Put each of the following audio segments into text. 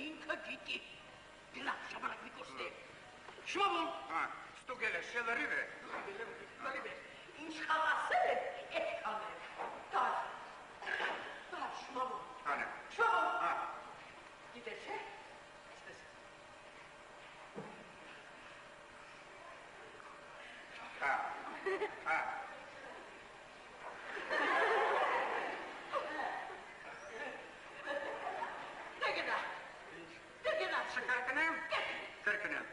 ինքը գիտի։ Գնա, շաբարակ մի կորսնի։ Շմավոն։ Ստուգել է, շելերիվ է։ Ինչ խաղասել է, էտ կաներ։ Տար, շմավոն։ Անե։ Շմավոն։ Գիտեր չէ, այսպես։ Դեգենա, շկարկնեմ, կրկնեմ։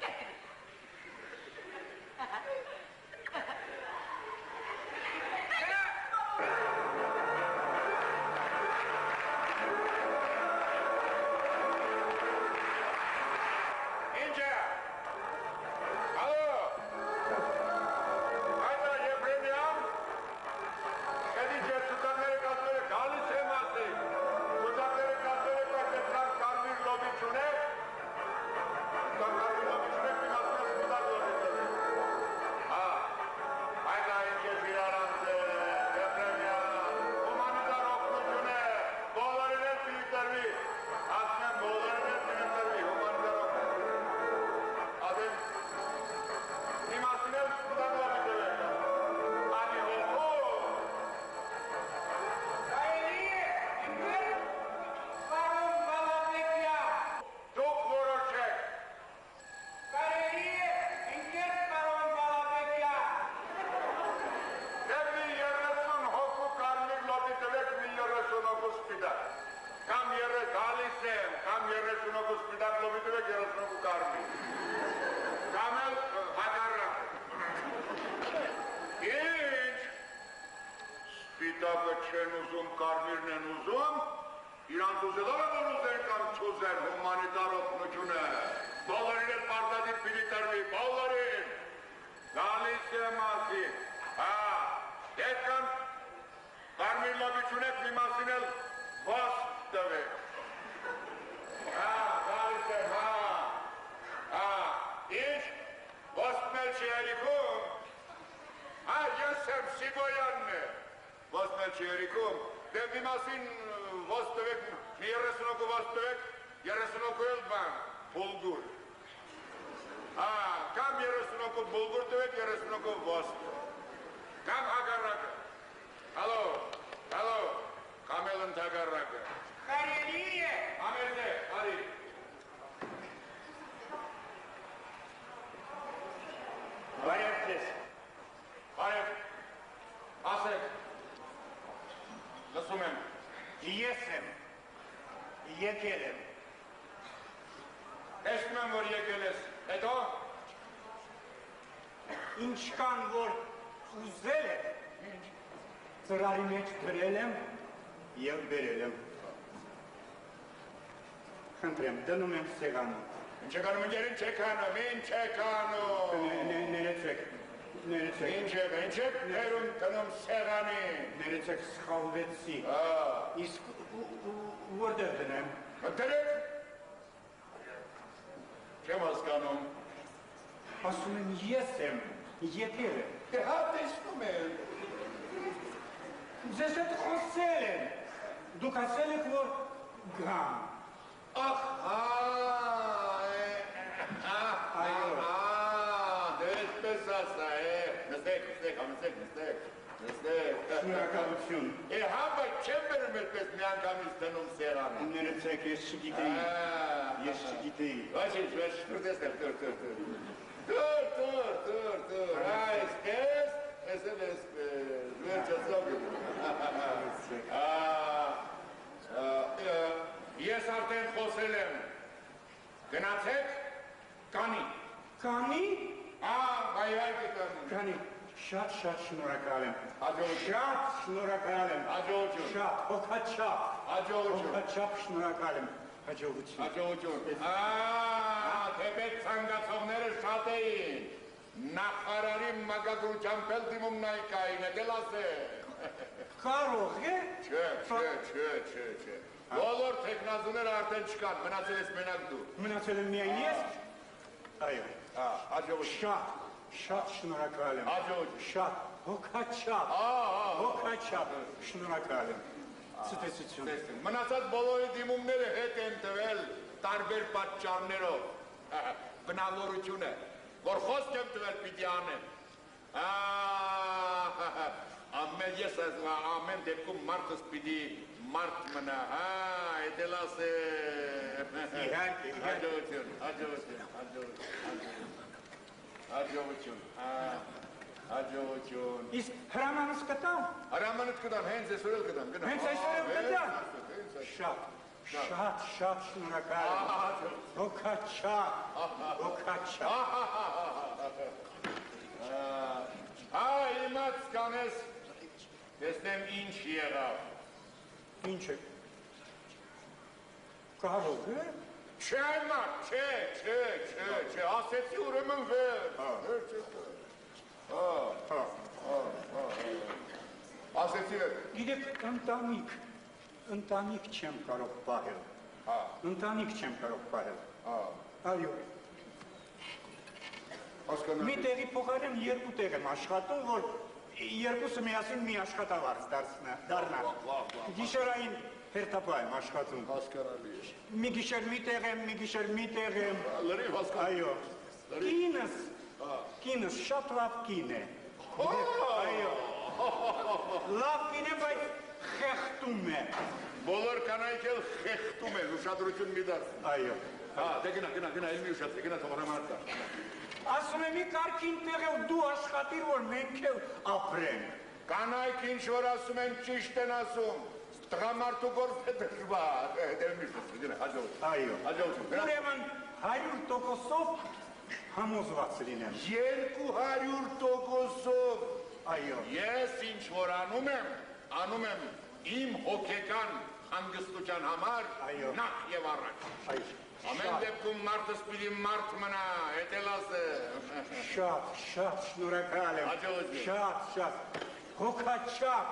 Ինչքան որ ուզել է, ծրարի մեջ գրել եմ և բերել եմ։ Խնդրեմ, դնում եմ սեղանում։ Ինչ եք անում, ընկերին չեք անում, ինչ եք անում։ Ներեցեք, ներեցեք։ Ինչ եք ներում տնում սեղանին։ Ներեցեք, սխալվեցի։ Իսկ որտեղ դնեմ։ Դրեք։ Չեմ հասկանում։ Ասում եմ ես եմ, եկել եմ։ Հա տեսնում եմ։ Ձեզ հետ խոսել եմ։ Դուք ասել եք, որ գամ։ Դեսպես ասա է, նստեք, նստեք։ Շնորհակալություն։ Հա, բայց չեմ բերում այդպես մի անգամից դնում սեղանը։ Ներեցեք, ես չգիտեի։ Ոչ, դուր տեսնել, դուր, այսպես, ես վերջացավ Ես արդեն խոսել եմ, գնացեք, կանի։ Կանի։ բայայքի կանի։ Շատ շնորհակալ եմ։ Հաջողություն։ Շատ շնորհակալ եմ։ Հաջողություն։ Շատ, հոգաչափ։ Հաջողություն։ Հոգաչափ շնորհակալ եմ։ Հաջողություն։ Հաջողություն։ Թեպետ ցանկացողները շատ էին։ Նախարարի մագագրությամբ էլ դիմում նայի կային, դել ասել։ Կարող է։ Չէ։ Բոլոր թեկնազուները արդեն չկան, մնացել ես մենակ դու։ Մնացել եմ միայն ես։ Այո։ Հաջողություն։ Շատ շնորհակալ եմ։ Հաջողություն։ Շատ հոգաչափ շնորհակալ եմ։ Ցտեսություն։ Մնացած բոլորի դիմումները հետ են տվել տարբեր տարբեր պատճառներով բնավորություն է, որ խոսք եմ տվել պիտի անեմ։ Ես ամեն դեպքում մարդս պիտի մարդ մնա, էդ էլ ասեմ։ Հաջողություն։ Իսկ հրամանս կտամ։ Հրամանդ կտամ, հենց այսօր էլ կտամ, գնա։ Հենց այսօր էլ կտամ։ Շատ շնորհակալ եմ։ Հոգաչափ։ Իմաց կանես, տեսնեմ ինչ եղավ։ Ինչ է։ Կարող է։ Չէ, մարդ, չէ, ասեցի ուրեմն վեր։ Ասեցի վեր։ Գիտեք, ընտանիք չեմ կարող պահել։ Այո։ Մի տեղի փոխարեն երկու տեղ եմ աշխատում, որ երկուսը միասին մի աշխատավարձ դառնա։ Գիշերային հերթապահ եմ աշխատում։ Հասկանալի է։ Մի գիշեր մի տեղ եմ, մի գիշեր մի տեղ եմ։ Լրիվ հասկանալի։ Այո։ Կինս շատ լավ կին է։ Այո։ Լավ կին է, բայց խեղտում է։ Բոլոր կանայք էլ խեղտում են, ուշադրություն մի դարձ։ Այո։ Դե գնա, էլ մի ուշացրի, գնա թողանամարդ կա։ Ասում եմ, մի կարգին տեղ էլ դու աշխատիր, որ մենք էլ ապրենք։ Կանայք ինչ որ ասում են, ճիշտ են ասում։ Տղամարդու գործ է դժվար։ Դե մի ուշացրի, գնա, հաջողություն։ Այո։ Հաջողություն։ Ուրեմն 100%-ով համոզված լինեմ։ 200%-ով։ Այո։ Ես ինչ որ անում եմ իմ հոգեկան հանգստության համար նախ եւ առաջ։ Ամեն դեպքում մարդս պիտի մարդ մնա, էդ էլ ասեմ։ Շատ շնորհակալ եմ։ Հաջողություն։ Շատ հոգաչափ։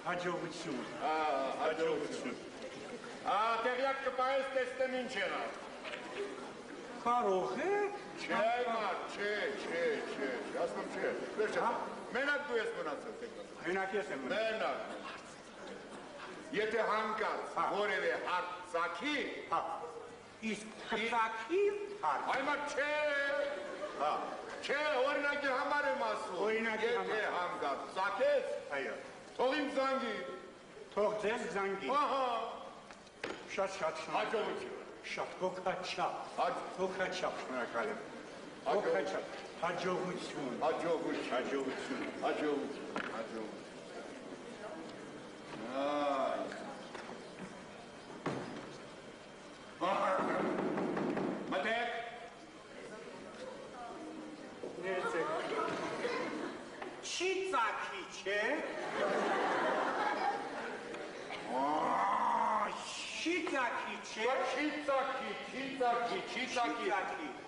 Հաջողություն։ Հաջողություն։ Տեղյակ կպահես, տեսնեմ ինչ եղավ։ Կարող է։ Չէ, մարդ, չէ, ասում չէ։ Մենակ դու ես մնացել տեխնազում։ Մենակ ես եմ մնացել։ Մենակ։ Եթե հանկարծ որևէ հարց ծագի, իսկ ծագի հարց։ Այմա չէ, օրինակի համար եմ ասում։ Եթե հանկարծ ծագեց, թող իմ զանգի։ Թող ձեզ զանգի։ Շատ հաջողություն։ Շատ հոգաչափ շնորհակալ եմ։ Հաջողություն։ Մտեք։ Ներեցեք։ Չի ծագի, չէ։ Չի ծագի, չէ։ Չի ծագի։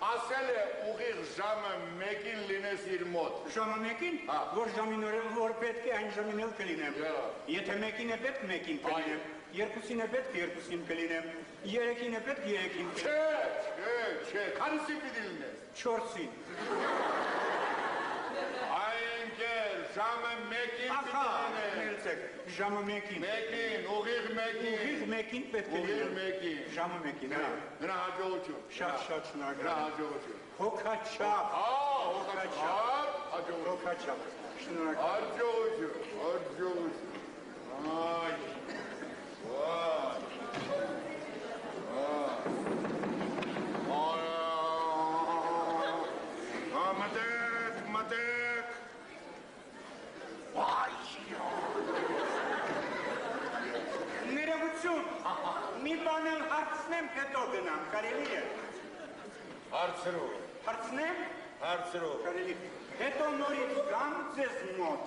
Ասել է ուղիղ ժամը 1-ին լինես իր մոտ։ Ժամը 1-ին, որ ժամին որ պետք է, այն ժամին էլ կլինեմ։ Եթե 1-ին է պետք, 1-ին կլինեմ։ 2-ին է պետք, 2-ին կլինեմ։ 3-ին է պետք, 3-ին կլինեմ։ Չէ, քանիսի պիտի լինես։ 4-ին։ Այ ընկեր, ժամը 1-ին պիտի լինես։ Ժամը 1-ին։ Ուղիղ 1-ին։ Ուղիղ 1-ին պետք է լինեմ։ Ժամը 1-ին, այո։ Նրա հաջողություն։ Շատ շնորհակալ։ Նրա հաջողություն։ Հոգաչափ։ Հոգաչափ։ Շնորհակալ։ Հաջողություն։ Այ։ Մտեք։ Ներողություն, մի բան էլ հարցնեմ, հետո գնամ, կարելի է։ Հարցնեմ։ Կարելի։ Հետո նորից գամ ձեզ մոտ։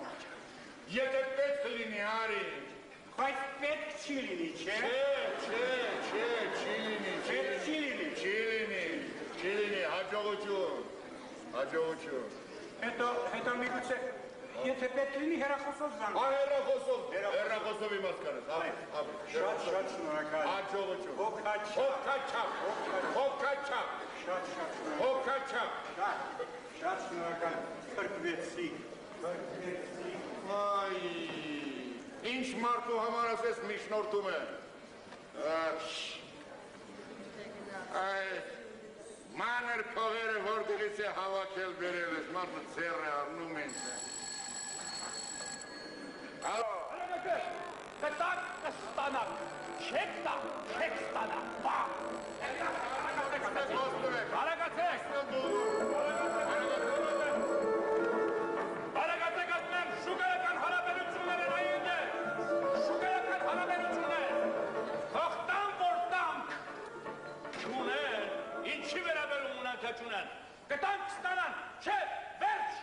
Եթե պետք լինի, արի։ Բայց պետք չի լինի, չէ։ Չի լինի, հաջողություն։ Հետո միգուցե, եթե պետք լինի, հեռախոսով զանգ։ Հեռախոսով իմաց կանես, Շատ շնորհակալ։ հաջողություն։ Հոգաչափ։ Շատ շնորհակալ, փրկվեցի։ Այ, ինչ մարդու համար ասես միջնորդում է։ Մաներ փողերը որտեղից է հավաքել բերել ես, մարդը ձեռ է առնում ինձ։ Ալո։ Կտակ կստանակ, չեք տա, չեք ստանա, բա։ Արագացեք։ Արագացեք ասնեմ, շուկայական հարաբերություններ են այն է, շուկայական հարաբերություններ, հողտան որտանք, չունեն, ինչի վերաբերում ունան թե չունեն, կտանք կստանան, չէ, վերջ։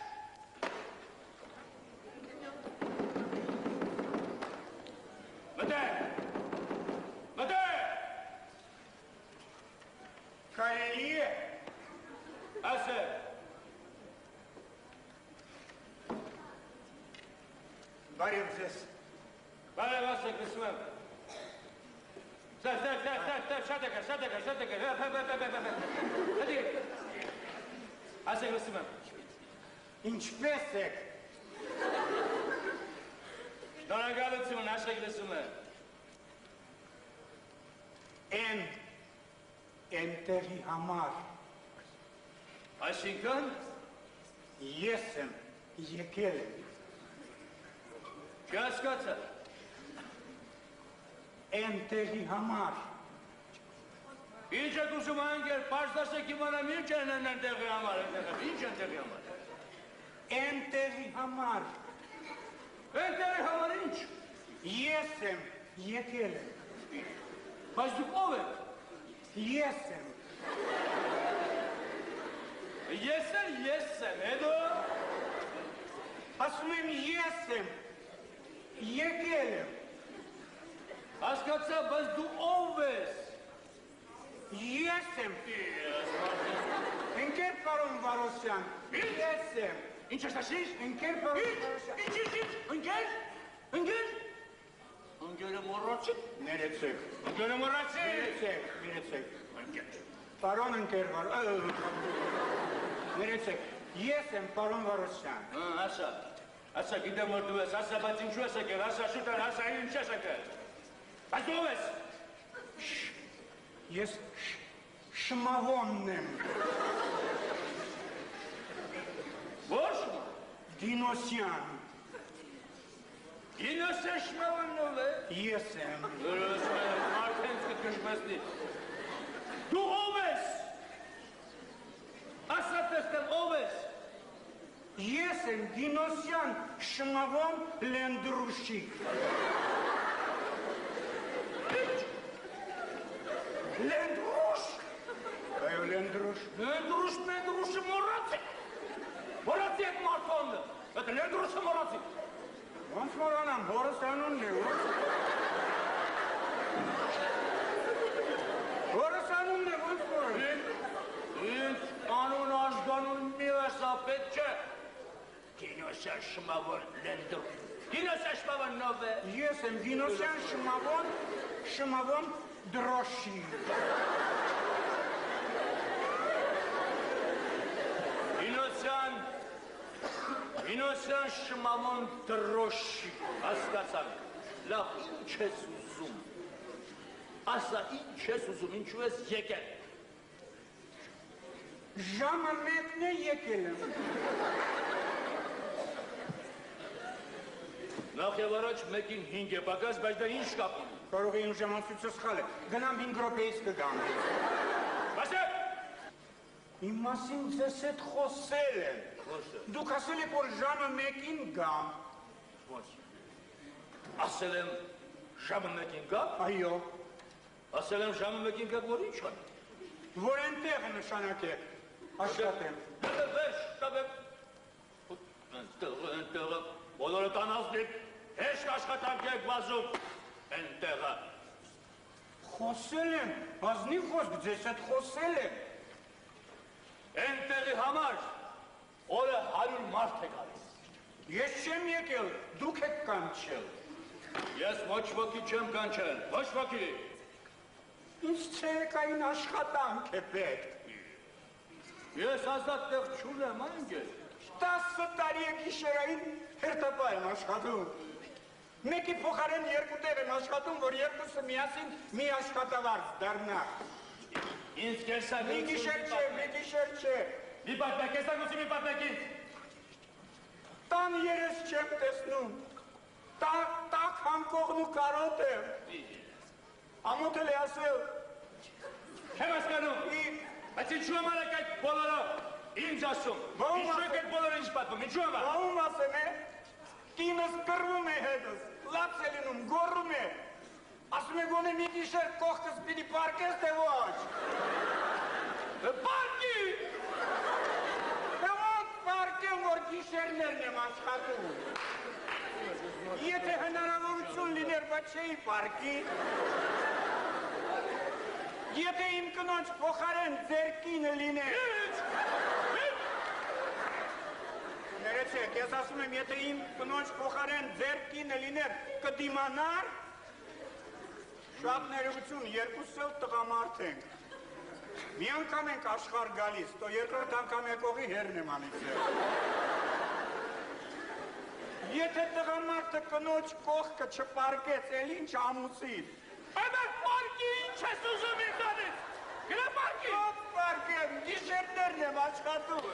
Կարելի է։ Ասել։ Բարև ձեզ։ Բարև ասեք, լսում եմ։ Շատ եկա։ Ասեք, լսում եմ։ Ինչպես եք։ Շնորհակալություն, ասեք, լսում եմ։ Էնտերի համար Այսինքն ես եմ եկել եմ չհասկացա էնտերի համար ինչ եք ուզում անգեր պարզ դասեք իմանամ ինչ են էնտերի համար ինչ էնտերի համար էնտերի համար ինչ ես եմ եկել եմ բայց դուք ով եք Ես եմ։ Ես եմ, հետո։ Ասում եմ ես եմ, եկել եմ։ Հասկացա, բայց դու ով ես։ Ես եմ։ Ընկեր պարոն Վարոսյան, ես եմ։ Ինչ ես ասիր։ Ընկեր պարոն Վարոսյան։ Ինչ։ Ընկերը մոռացի։ Ներեցեք։ Ընկերը մոռացի։ Ներեցեք։ Պարոն ընկեր Ներեցեք, ես եմ պարոն Վարոսյան։ Ասա, գիտեմ որ դու ես, ասա, բայց ինչու ես եկել, ասա, շուտան, ասա, ինչ ես եկել։ Բայց դու ով ես։ Ես շմավոնն եմ։ Ո՞ր շմա։ Դինոսյան։ Դինոսյան շմավոնն ով է։ Ես եմ։ Արդեն կշմեսնի։ Դու ով ես։ Ասա տեսնեմ ով ես։ Ես եմ Դինոսյան շմավոն լենդրուշիկ։ Լենդրուշ։ Այո, լենդրուշ։ Լենդրուշը մոռացի։ Մոռացի այդ մարդոնը։ Այդ լենդրուշը մոռացի։ Ոնց մոռանամ, հորս անունն է, հորս անունն է, ոնց մոռանամ։ Ինչ անուն ազգանուն մի ասա պետք չէ։ Դինոսյան շմավոն լենդրուշ։ Դինոսյան շմավոն նով է։ Ես եմ Դինոսյան շմավոն դրոշի։ Դինոսյան շմավոն դրոշի, հասկացանք, լավ, ինչ ես ուզում, ասա, ինչ ես ուզում, ինչու ես եկել։ Ժամը մեկն է եկել եմ։ Նախ և առաջ մեկին 5 է պակաս, բայց դա ինչ կապ։ Կարող է իմ ժամանցույցը սխալ է, գնամ 5 րոպեից կգամ։ Բասե։ Իմ մասին ձեզ հետ խոսել եմ։ Դուք ասել եք, որ ժամը մեկին գամ։ Ասել եմ ժամը մեկին գամ։ Այո։ Ասել եմ ժամը մեկին գամ, որ ինչ կան։ Որ ենտեղ նշանակեք, աշխատեմ։ Վերջ, տաբեմ, ենտեղը, բոլորը կանազնիք, հեշտ աշխատանք եք բազում, ենտեղը։ Խոսել եմ, ազնիվ խոսք, ձեզ հետ խոսել եմ։ Ենտեղի համար, օրը 100 մարդ է գալիս։ Ես չեմ եկել, դուք եք կանչել։ Ես ոչ ոքի չեմ կանչել, ոչ ոքի։ Ինչ ցերեկային աշխատանք է պետք։ Ես ազատ տեղ չունեմ, անգել։ 10 տարի է գիշերային հերթապահ եմ աշխատում։ Մեկի փոխարեն 2 տեղ եմ աշխատում, որ երկուսը միասին մի աշխատավարձ դառնա։ ինձ կերսակ մի գիշեր չէ մի պատմեք, կերսակ ուսի մի պատմեք ինձ տան երես չեմ տեսնում տակ հանկողն ու կարոտ եմ ամոթ էլ է ասել չեմ ասկանում բայց ինչու համար եք այդ բոլորը ինձ ասում ինչու եք այդ բոլորը ինձ պատմում ինչու համար բաղում ասեմ է կինս կրվում է հետս լապս է լինում գորում է ասում է գոնե մի գիշեր կողքս պիտի պարկես թե ոչ պարկի Պարկեմ, որ գիշերներն եմ աշխատում։ Եթե հնարավորություն լիներ, բայց չէի պարկի։ Եթե իմ կնոջ փոխարեն ձեր կինը լիներ։ Ներեցեք, ես ասում եմ, եթե իմ կնոջ փոխարեն ձեր կինը լիներ, կդիմանար։ Շատ ներողություն, երկուսս էլ տղամարդ ենք։ Մի անգամ ենք աշխարհ գալիս, તો երկրորդ անգամ եկողի հերն եմ անիծել։ Եթե տղամարդը կնոջ կողքը չպարկեց, էլ ինչ ամուսին։ Այդը պարկի ինչ ես ուզում ինձանից, գնա պարկի։ Ով պարկեմ, գիշերներն եմ աշխատում,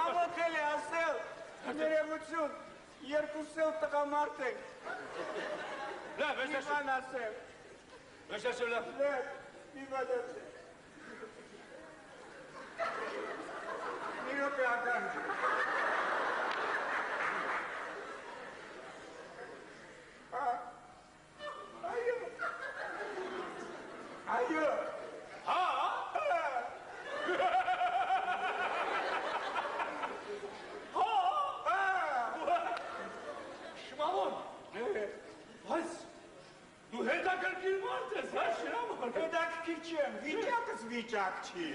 ամոթել է ասել, ներևություն, երկուս էլ տղամարդ ենք։ Լավ, ես Մի բան ասեմ։ Ես ասում լավ։ Լավ, մի բան ասեմ։ Մի րոպե ականջ։ Այո։ Հա։ Շմավոն։ Բայց դու հետաքրքիր մարդ ես, հա, շրամոն։ Հետաքրքիր չեմ, վիճակս վիճակ չի։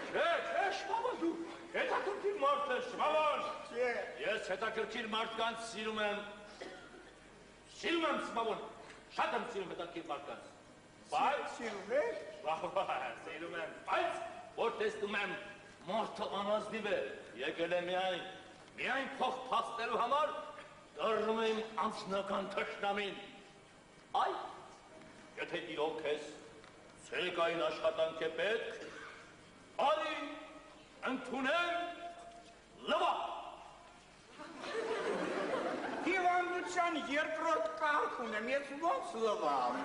Չէ, շմավոն, դու հետաքրքիր մարդ ես, շմավոն։ Չէ։ Ես հետաքրքիր մարդկանց սիրում եմ, շմավոն, շատ եմ սիրում հետաքրքիր մարդկանց։ Բայց Սիրում եք։ Սիրում եմ, բայց որ տեսնում եմ մարդը անազնիվ է, եկել է միայն փող փաստելու համար, դառնում եմ անձնական թշնամին։ Այ, եթե իրոք ես ցերեկային աշխատանք է պետք, արի ընդունեմ լվա։ Հիվանդության երկրորդ կարգ ունեմ, ես ոնց լվամ։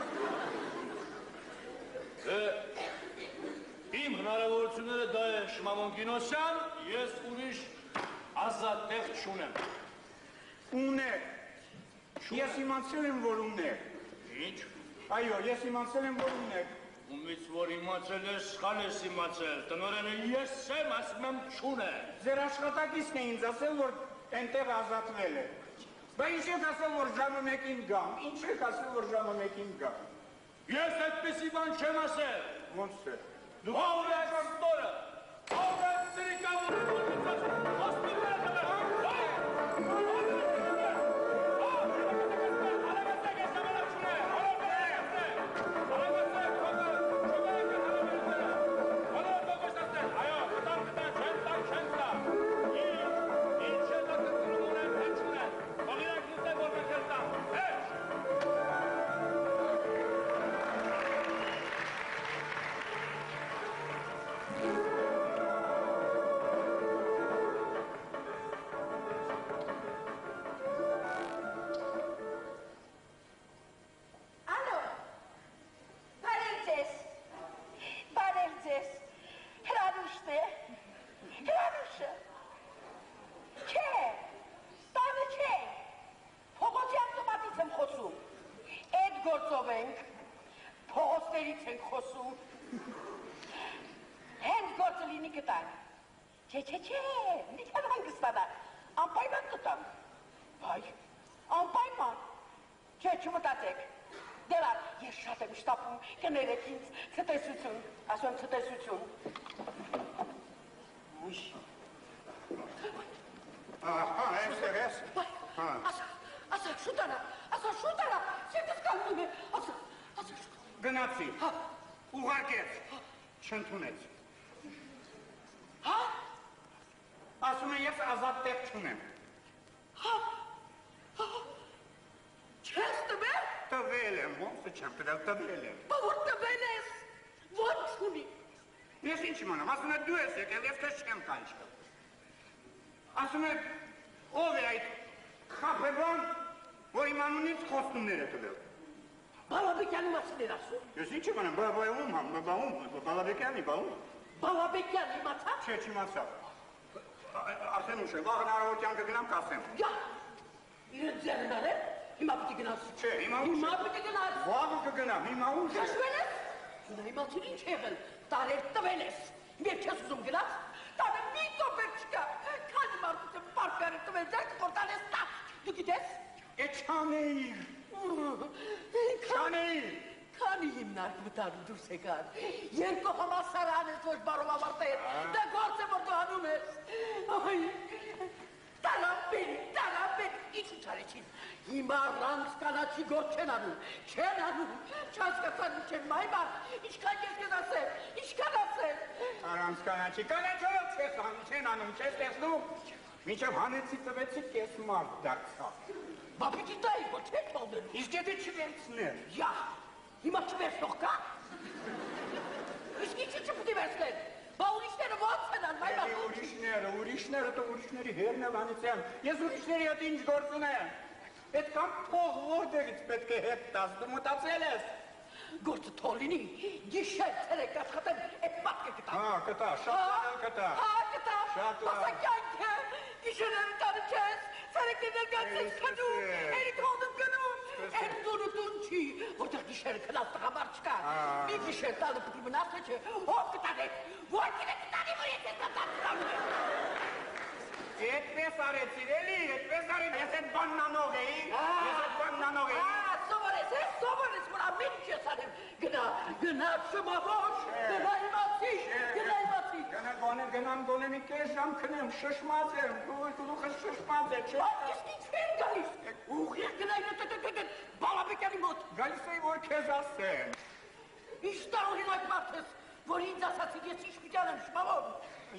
Իմ հնարավորությունները դա է Շմավոն Գինոսյան, ես ուրիշ ազատ տեղ չունեմ։ Ունեք։ Ես իմացել եմ, որ ունեք։ Ինչ? Այո, ես իմացել եմ, որ ունեք։ Ումից որ իմացել ես, սխալ ես իմացել, տնօրենը ես եմ, ասում եմ չունե։ Ձեր աշխատակիցն է ինձ ասել, որ այնտեղ ազատվել է։ Բա ինչ եք ասել, որ ժամը մեկին գամ, ինչ եք ասել, որ ժամը մեկին գամ։ Ես այդպեսի բան չեմ ասել։ Ոնց է։ Դու ով ես ստորը, ով ես սրիկավորը, հոսպիտալ Գնացի, ուղարկեց, չընդունեց։ Հա? Ասում է ես ազատ տեղ չունեմ։ Հա? Չես տվել? Տվել եմ, ոնց չեմ տվել, տվել եմ։ Բա որ տվել ես, ոնց ունի։ Ես ինչ իմանամ, ասում է դու ես եկել, ես քեզ չեմ կանչել։ Ասում է ով է այդ խաբեբան, որ իմ անունից խոստումներ է տվել։ Բալաբեկյանի մասին էր ասում։ Ես ինչ իմանամ, Բալաբեկյանի, բա ում։ Բալաբեկյանը իմացա՞ց։ Չէ, չիմացա։ Ասեմ ուշ է, վաղ հնարավորության կգնամ կասեմ։ Յա, իրեն ձեռն արել, հիմա պիտի գնաս։ Չէ, հիմա պիտի գնաս։ Վաղը կգնամ, հիմա ուշ է։ Հաշվել ես։ Հիմա իմացիր ինչ եղել, տարել տվել ես։ Եվ չես ուզում գնաս, տանը մի կոպեկ չկա։ Քանի մարդուց եմ պարկարը տվել ձեռքը, որ տանես տա։ Դու գիտես։ Է չանեիր։ Չանեիր։ Քանի հիմնարկ մտարու դուրս եկար։ Երկու համասարան ես ոչ բարով ավարտել։ Դա գործ է, որ դու անում ես։ Այ, տարապին, ինչ ուչարեցին։ Հիմա ռանց կանաչի գործ չեն անում, չհասկացան չեն մայմար, ինչքան ես կեզ ասեմ, Առանց կանաչի, կանաչով չեն անում, չես տեսնում, մինչև հանեցի տվեցի կես մարդ դարձավ։ Բա պիտի տայի, որ չեք բալդերում։ Իսկ եթե չվերցներ։ Յա, հիմա չվերցնող կա։ Իսկ ինչի չպիտի վերցնել, բա ուրիշները ոնց են ան, մայմար։ Ուրիշները հերն եմ անիցեմ, ես ուրիշների հետ ինչ գործ ունեմ։ Այդ կամ փող որտեղից պետք է հետ տաս, դու մտածել ես։ Գործը թող լինի, գիշեր ցերեկ աշխատեմ, այդ պատկը կտա։ Կտա, շատ կտա։ Կտա, Շատ լավ։ տասակյանք է, գիշերները տանը չես, ցերեկը ներգացես քնում, էրի թողնում գնում, այդ դուրը տուն չի, որտեղ գիշերը քնած տղամարդ չկա։ Մի գիշեր տանը պիտի մնաս, թե չէ, ով կտանի, որ կտանի, որ ես ես տանը։ Այդպես արեցիր, էլի, այդպես արեցիր, ես այդ բանն անող էի, Սովոր ես, որ ամեն ինչ ես անեմ, գնա շմավոր, գնա իմացի։ Գնամ գոնե մի կես ժամ քնեմ, շշմած եմ, գլուխը շշմած է, չէ։ Իսկ ինչ վեր գալիս, ուղիղ գնա Բալաբեկյանի մոտ։ Գալիս էի, որ քեզ ասեմ։ Ինչ տարօրինակ մարդ ես, որ ինձ ասացիք ես ինչ պիտի անեմ շմավոր։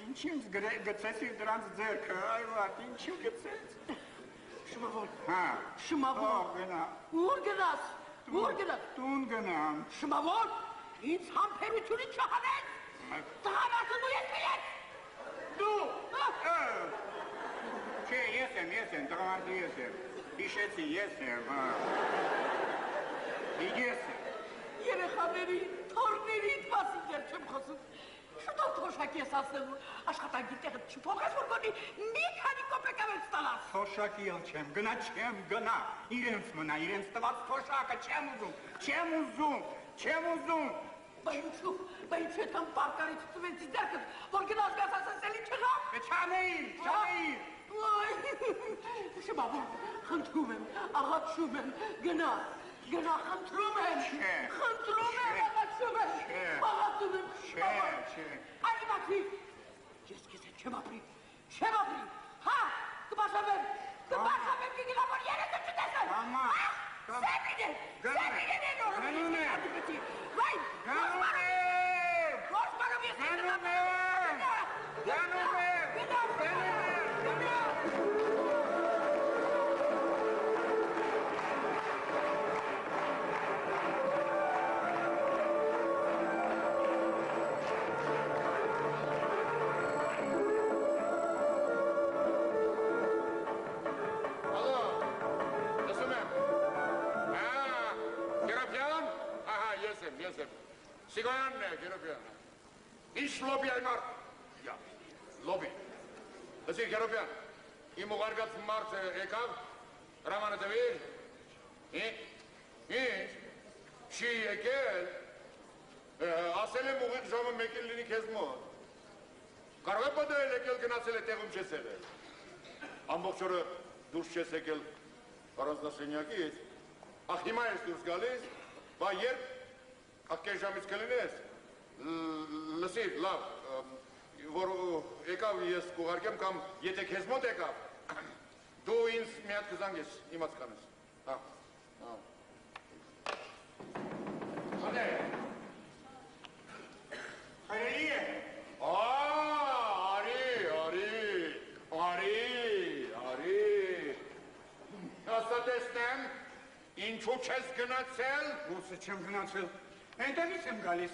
Ինչ ինձ գցեցիր դրանց ձեռքը, այ վատ, ինչու գցեց։ Շմավոր։ Հա։ Շմավոր։ Գնա։ Ուր գնաս։ Տուն գնամ։ Շմավոր, ինձ համբերությունը չհանես։ Տղամարդը դու ես միես։ Դու։ Չէ, ես եմ, տղամարդը ես եմ։ Հիշեցի, ես եմ, հա։ Ես եմ։ Երեխաների, թորների մասին դեր չեմ խոսում։ Շուտով թոշակ ես ասնելու, աշխատանքի տեղը չփոխես, որ գոնի մի քանի կոպեկ ավեց տալաս։ Թոշակի էլ չեմ գնա, իրենց մնա, իրենց տված թոշակը չեմ ուզում։ Բա ինչու այդքան պարկարից ծվեցի ձեռքս, որ գնաս գաս ասես էլի չղամ։ Չանեիր։ Շմավոր, խնդրում եմ, աղաչում եմ, գնա, խնդրում եմ, աղաչում եմ, Չէ։ Այ բացի, ես քեզ հետ չեմ ապրի, հա, կբաշավեմ, կգնա, որ երեսը չտեսեմ, Մամա, Սեմին է նորը, գնում եմ, Սիգոյանն է, Գերոբյանը։ Ինչ լոբի այ մարդ։ Լոբի։ Լսիր, Գերոբյան, իմ ուղարկած մարդ եկավ, հրամանը տվիր։ Ինչ, չի եկել, ասել եմ ուղիղ ժամը մեկին լինի քեզ մոտ։ Կարող է պատահել եկել գնացել է տեղում չես եղել։ Ամբողջ օրը դուրս չես եկել առանձնասենյակից, ախ հիմա ես դուրս գալիս, բա երբ Ակեր ժամից կլինես, լսիր, լավ, որ եկավ ես կուղարկեմ կամ եթե քեզ մոտ եկավ, դու ինձ մի հատ կզանգես, իմաց կանես, հա, Հանե, Հարելի է, արի, ասա տեսնեմ, ինչու չես գնացել, ոսը չեմ գնացել, Այնտեղից եմ գալիս։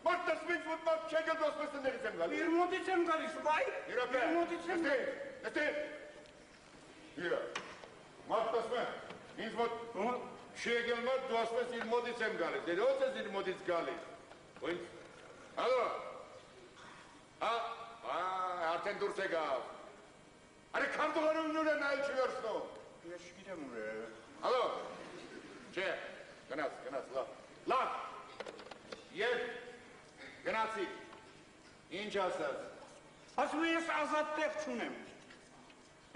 Մարդ տեսմից որ մարդ չէ ասպես տններից եմ գալիս։ Իր մոտից եմ գալիս, բայ։ Իրոք է։ Իր մոտից եմ գալիս։ Նստիր։ Իրա։ Մարդ ասում է, ինձ մոտ չի եկել մարդ, դու ասում ես իր մոտից եմ գալիս։ Դե ո՞նց ես իր մոտից գալիս։ Ո՞նց։ Ալո։ Արդեն դուրս եկավ։ Արի քանդողանում նույնը նայել չի վերցնում։ Ես չգիտեմ ուր է։ Ալո։ Չէ, գնաց, լավ։ Եվ գնացի, ինչ ասած։ Ասում ես ազատ տեղ չունեմ,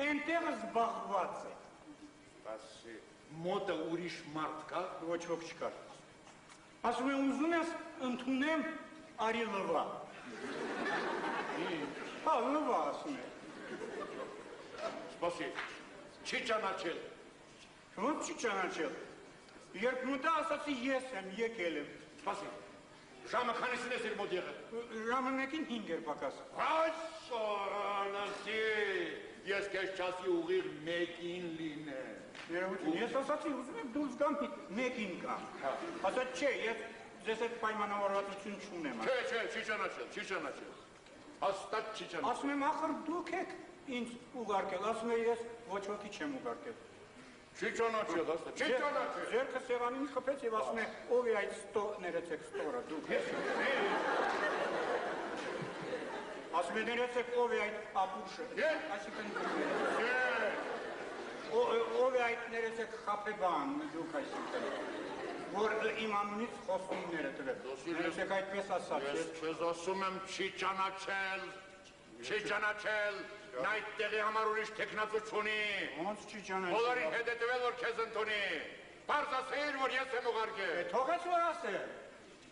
են տեղը զբաղված է։ Ասի, մոտը ուրիշ մարդ կա։ Ոչ ոք չկար։ Ասում եմ ուզում ես ընդունեմ արի լվա։ Հա, լվա ասում է։ Սպասի, չի ճանաչել։ Ոնց չի ճանաչել։ Երբ մտա ասացի ես եմ, եկել եմ։ Սպասի, ժամը քանիսին ես իր մոտ եղել։ Ժամը 1:05 էր պակաս։ Այսօրանասի, ես քեզ չասի ուղիղ 1-ին լինեմ։ Ներողություն, ես ասացի ուզում եմ դուրս գամ 1-ին գամ։ Ասաց չէ, ես ձեզ հետ պայմանավորվածություն չունեմ։ Չէ, չի ճանաչել։ Հաստատ չի ճանաչել։ Ասում եմ ախր դուք եք ինձ ուղարկել, ասում եմ ես ոչ ոքի չեմ ուղարկել։ Չի ճանաչել, հաստատ, չի ճանաչել։ Ձերքը սեղանին խփեց եւ ասում է ով է այդ ներեցեք ստորը, դուք ես։ Ասում է ներեցեք ով է այդ ապուշը, այսինքն ով է այդ ներեցեք խափեբան, դուք այսինքն, որ իմ անունից խոսումները տվեք, ներեցեք այդպես ասաց։ Ես քեզ ասում եմ չի ճանաչել, նա այդ տեղի համար ուրիշ թեկնածու չունի։ Ոնց չի ճանաչել։ Բոլորին հետ է տվել, որ քեզ ընդունի։ Պարզ ասեիր, որ ես եմ ուղարկել։ Թողեց որ ասել։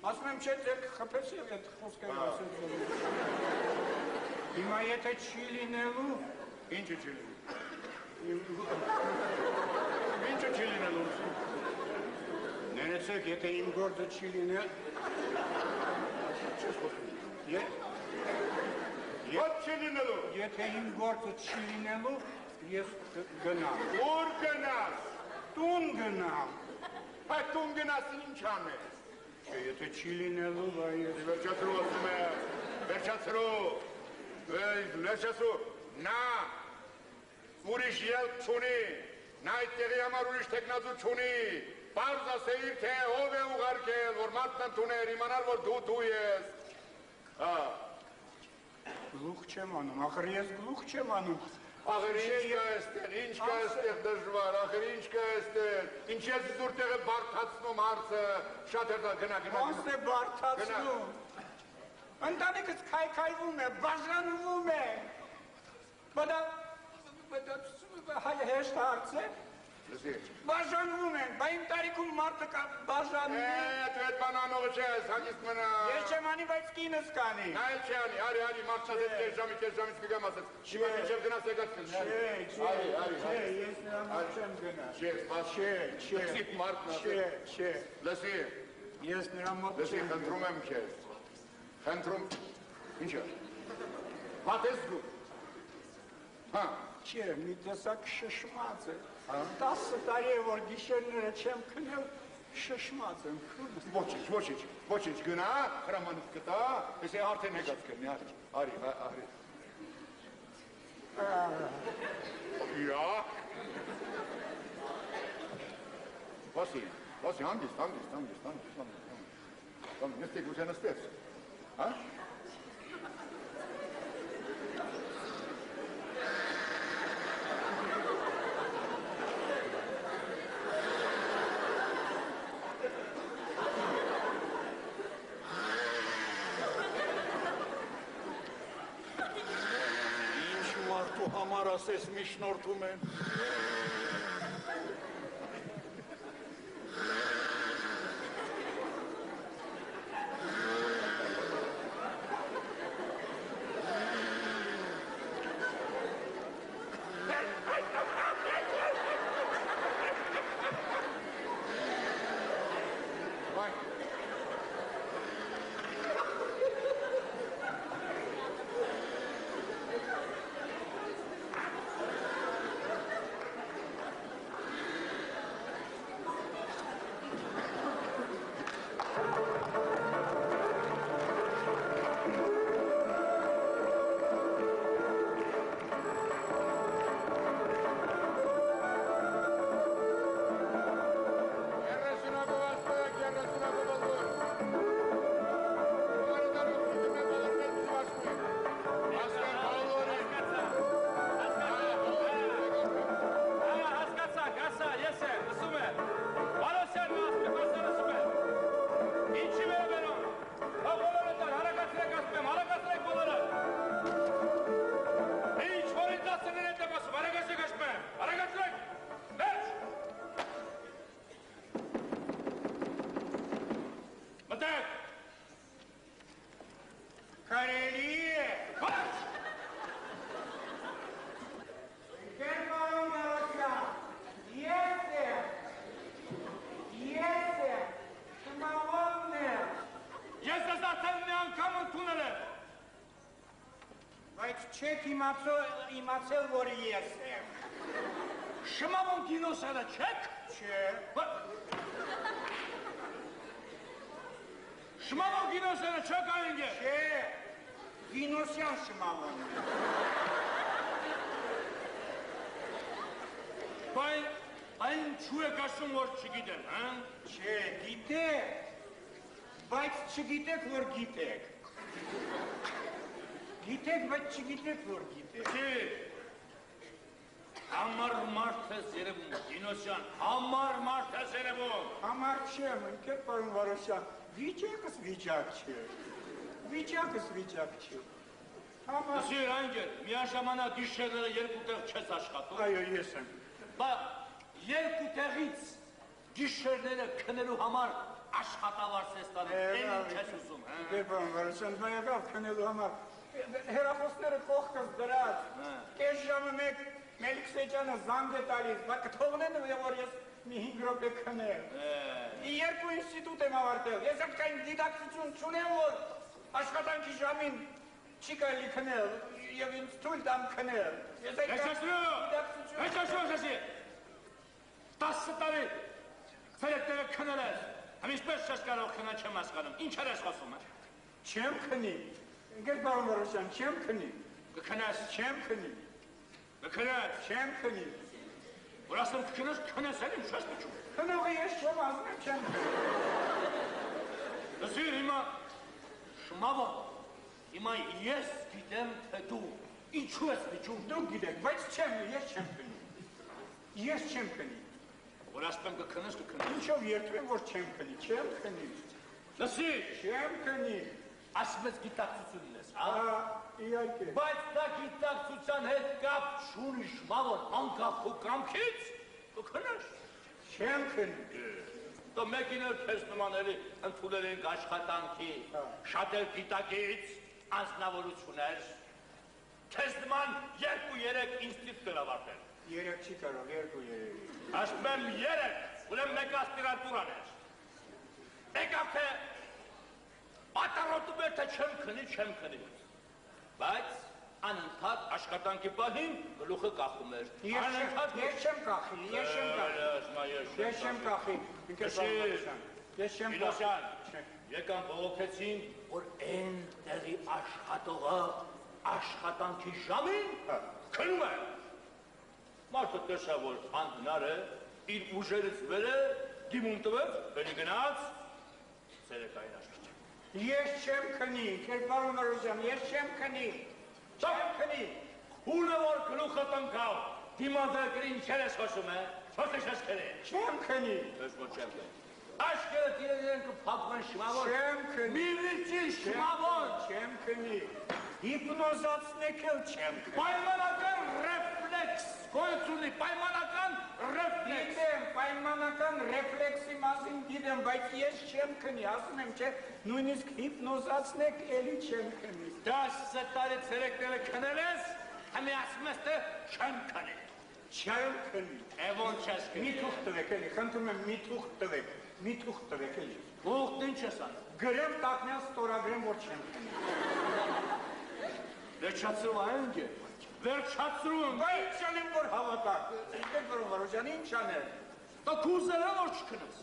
Ասում եմ չէ, ձեր խփեց եւ այդ խոսքերը ասել։ Հիմա եթե չի լինելու, Ինչը չի լինելու։ Ինչը չի լինելու։ ներեցեք, եթե իմ գործը չի լինել, Ո՞չ չի լինելու։ եթե իմ գործը չի լինելու, ես գնամ։ Ուր գնաս։ Տուն գնամ։ Այդ տուն գնաս ինչ անես։ Չէ, եթե չի լինելու, վայ ես Վերջացրու ասում է, վերջացրու, նա ուրիշ ելք չունի, նա այդ տեղի համար ուրիշ թեկնածու չունի, պարզ ասեիր, թե ով է ուղարկել, որ մարդն ընդուներ, իմանար, որ դու ես։ գլուխ չեմ անում, ախր ես գլուխ չեմ անում։ Ախր ինչ կա այստեղ, ինչ կա այստեղ դժվար, ախր ինչ կա այստեղ, ինչ ես զուր տեղը բարդացնում հարցը, շատ էր դա, գնա։ Ոնց է բարդացնում։ Ընտանիքս քայքայվում է, բաժանվում է։ Բայց հեշտ հարց է։ Բաժանվում են, բա իմ տարիքում մարդը կա բաժանում է։ Դու այդ բան անողը չես, հանգիստ մնա։ Ես չեմ անի, բայց կինս կանի։ Նա էլ չի անի, արի, մարդը հետ կես ժամից կգամ ասեց։ Հիմա մինչև գնաց եկած կնի։ Չէ, ես նրա մոտ չեմ գնա։ Չէ, սպաս։ Չէ, Լսի, մարդն չէ։ Լսի, Ես նրա մոտ լսի, չեմ խնդրում եմ քեզ։ Խնդրում, ինչ է։ Վատ ես դու։ Հա։ Չէ, մի տեսակ շշմած է։ 10 տարի է, որ գիշերները չեմ քնել, շշմած եմ։ Ոչինչ, գնա, հրամանից կտա, ես արդեն եկած կրնի, արի։ Իա։ Վասի, հանգիստ։ Նստեք, ուզե նստես, հա? Համար ասես մի շնորհում են։ Կարելի է։ Ոչ։ Ընկեր պարոն Մարոսյան, ես եմ, Շմավոնն եմ։ Ես ես արդեն մի անգամ ընդունել եմ։ Բայց չեք իմացել, որ ես եմ։ Շմավոն Գինոսյանը չեք։ Չէ։ Շմավոն Գինոսյանը չեք այնգեր։ Չէ, Գինոսյան Շմավոնն է։ Այն չու եք ասում, որ չգիտեմ, հա? Չէ, գիտեք, բայց չգիտեք, որ գիտեք։ Գիտեք, բայց չգիտեք, որ գիտեք։ Չի, համար մարդ ես երևում, Գինոսյան, համար մարդ ես երևում։ Համար չեմ, ընկեր պարոն Վարոշյան, վիճակս վիճակ չէ։ Վիճակս վիճակ չէ։ Համար… Սիր այնգեր, միաժամանակ գիշերները երկու տեղ չես աշխատում։ Այո, ես եմ։ Բա երկու տեղից գիշերները քնելու համար աշխատավարձ ես տանում, են ինչ ես ուզում, հա։ Ընկեր պարոն Վարոշյան, դա եղավ քնելու համար։ Հեռախոսները կողքս դրած, կես ժամը մեկ Մելիքսեջյանը զանգ է տալիս, բա կթողնեն որ ես մի 5 րոպե քնել։ Երկու ինստիտուտ եմ ավարտել, ես այդքան դիդակտություն չունեմ, որ աշխատանքի ժամին չի կարելի քնել եւ ինձ թույլ տամ քնել։ Ես Հեչաշրու, 10 տարի ցերեկները քնել ես, ինչպես չես կարող քնել չեմ հասկանում, ինչ ես խոսում, հա։ Չեմ քնի, ընկեր պարոն Վարոշյան, չեմ քնի։ Կքնես, Չեմ քնի, կքնես, չեմ քնի։ որ ասեմ կքնես, քնես էլ ինչ ես պիչում։ Քնողը ես չեմ, ասում եմ չեմ քնի։ Լսիր, հիմա Շմավոն, հիմա ես գիտեմ, թե դու ինչու ես պիչում։ Դուք գիտեք, բայց չեմ, ես չեմ քնի։ Ես չեմ քնի։ Որ ասպեմ կքնես, կքնես։ Ինչով երդվեմ, որ չեմ քնի, չեմ քնի։ Լսիր, Չեմ քնի։ ասում ես գիտակցություն ունես, հա։ Իհարկե։ Բայց դա գիտակցության հետ կապ չունի Շմավոն, անկախ ու կամքից, կքնես։ Չեմ քնի։ Դո մեկին էլ քեզ նման էլի ընդունել ենք աշխատանքի, շատ էլ գիտակից, անձնավորություններ, քեզ նման 2-3 ինստիտուտ ավարտել։ 3 չի կարող, 2-3։ Ասում եմ 3, ուրեմն մեկ ասպիրանտուրան էր։ Եկավ թե պատառոտում էր, թե չեմ քնի։ Բայց անընդհատ աշխատանքի պահին գլուխը կախում էր։ Ես չեմ կախի, ես չեմ կախի։ Ես չեմ կախի։ Եկան բողոքեցին, որ են տեղի աշխատողը աշխատանքի ժամին քնում է։ Մարդը տեսա, որ անհնար է, իր ուժերից վեր է, դիմում տվեց, բերի գնաց, ցերեկային աշխատանք։ Ես չեմ քնի, ընկեր պարոն Վարոշյան, ես չեմ քնի։ Չեմ քնի։ Հունը որ գլուխը տնկավ, դիմադրակրի ինչեր ես խոսում է, ոչ ես քնի։ Չեմ քնի։ Ես ոչ չեմ քնի։ Աշկերը տիրեն կփակվեն Շմավոն։ Չեմ քնի։ Միվրիցի Շմավոն։ Չեմ քնի։ Հիպնոզացնեք էլ չեմ քնի։ Պայմանական ռեֆլեքս, գոյություն ունի, պայմանական ռեֆլեքս։ Գիտեմ, պայմանական ռեֆլեքսի մասին գիտեմ, բայց ես չեմ քնի, ասում եմ, չէ, նույնիսկ հիպնոզացնեք էլի չեմ քնի։ 10 տարի ցերեկները քնել ես, համի ասում ես թե չեմ քնի։ Չեմ քնի։ ԵՒոն չես քնի։ Մի թուղթ տվեք էլի, խնդրում եմ մի թուղթ տվեք, մի թուղթ տվեք էլի։ Թուղթ ինչ ես անում։ Գրեմ տակնյալ ստորագրեմ, որ չեմ քնի։ Վերջացրու այնգե, վերջացրու Բա ինչ անեմ, որ հավատակ, ընկեր պարոն Վարոշյան, ինչ անեմ։ Դա կուզել է, որ չքնես։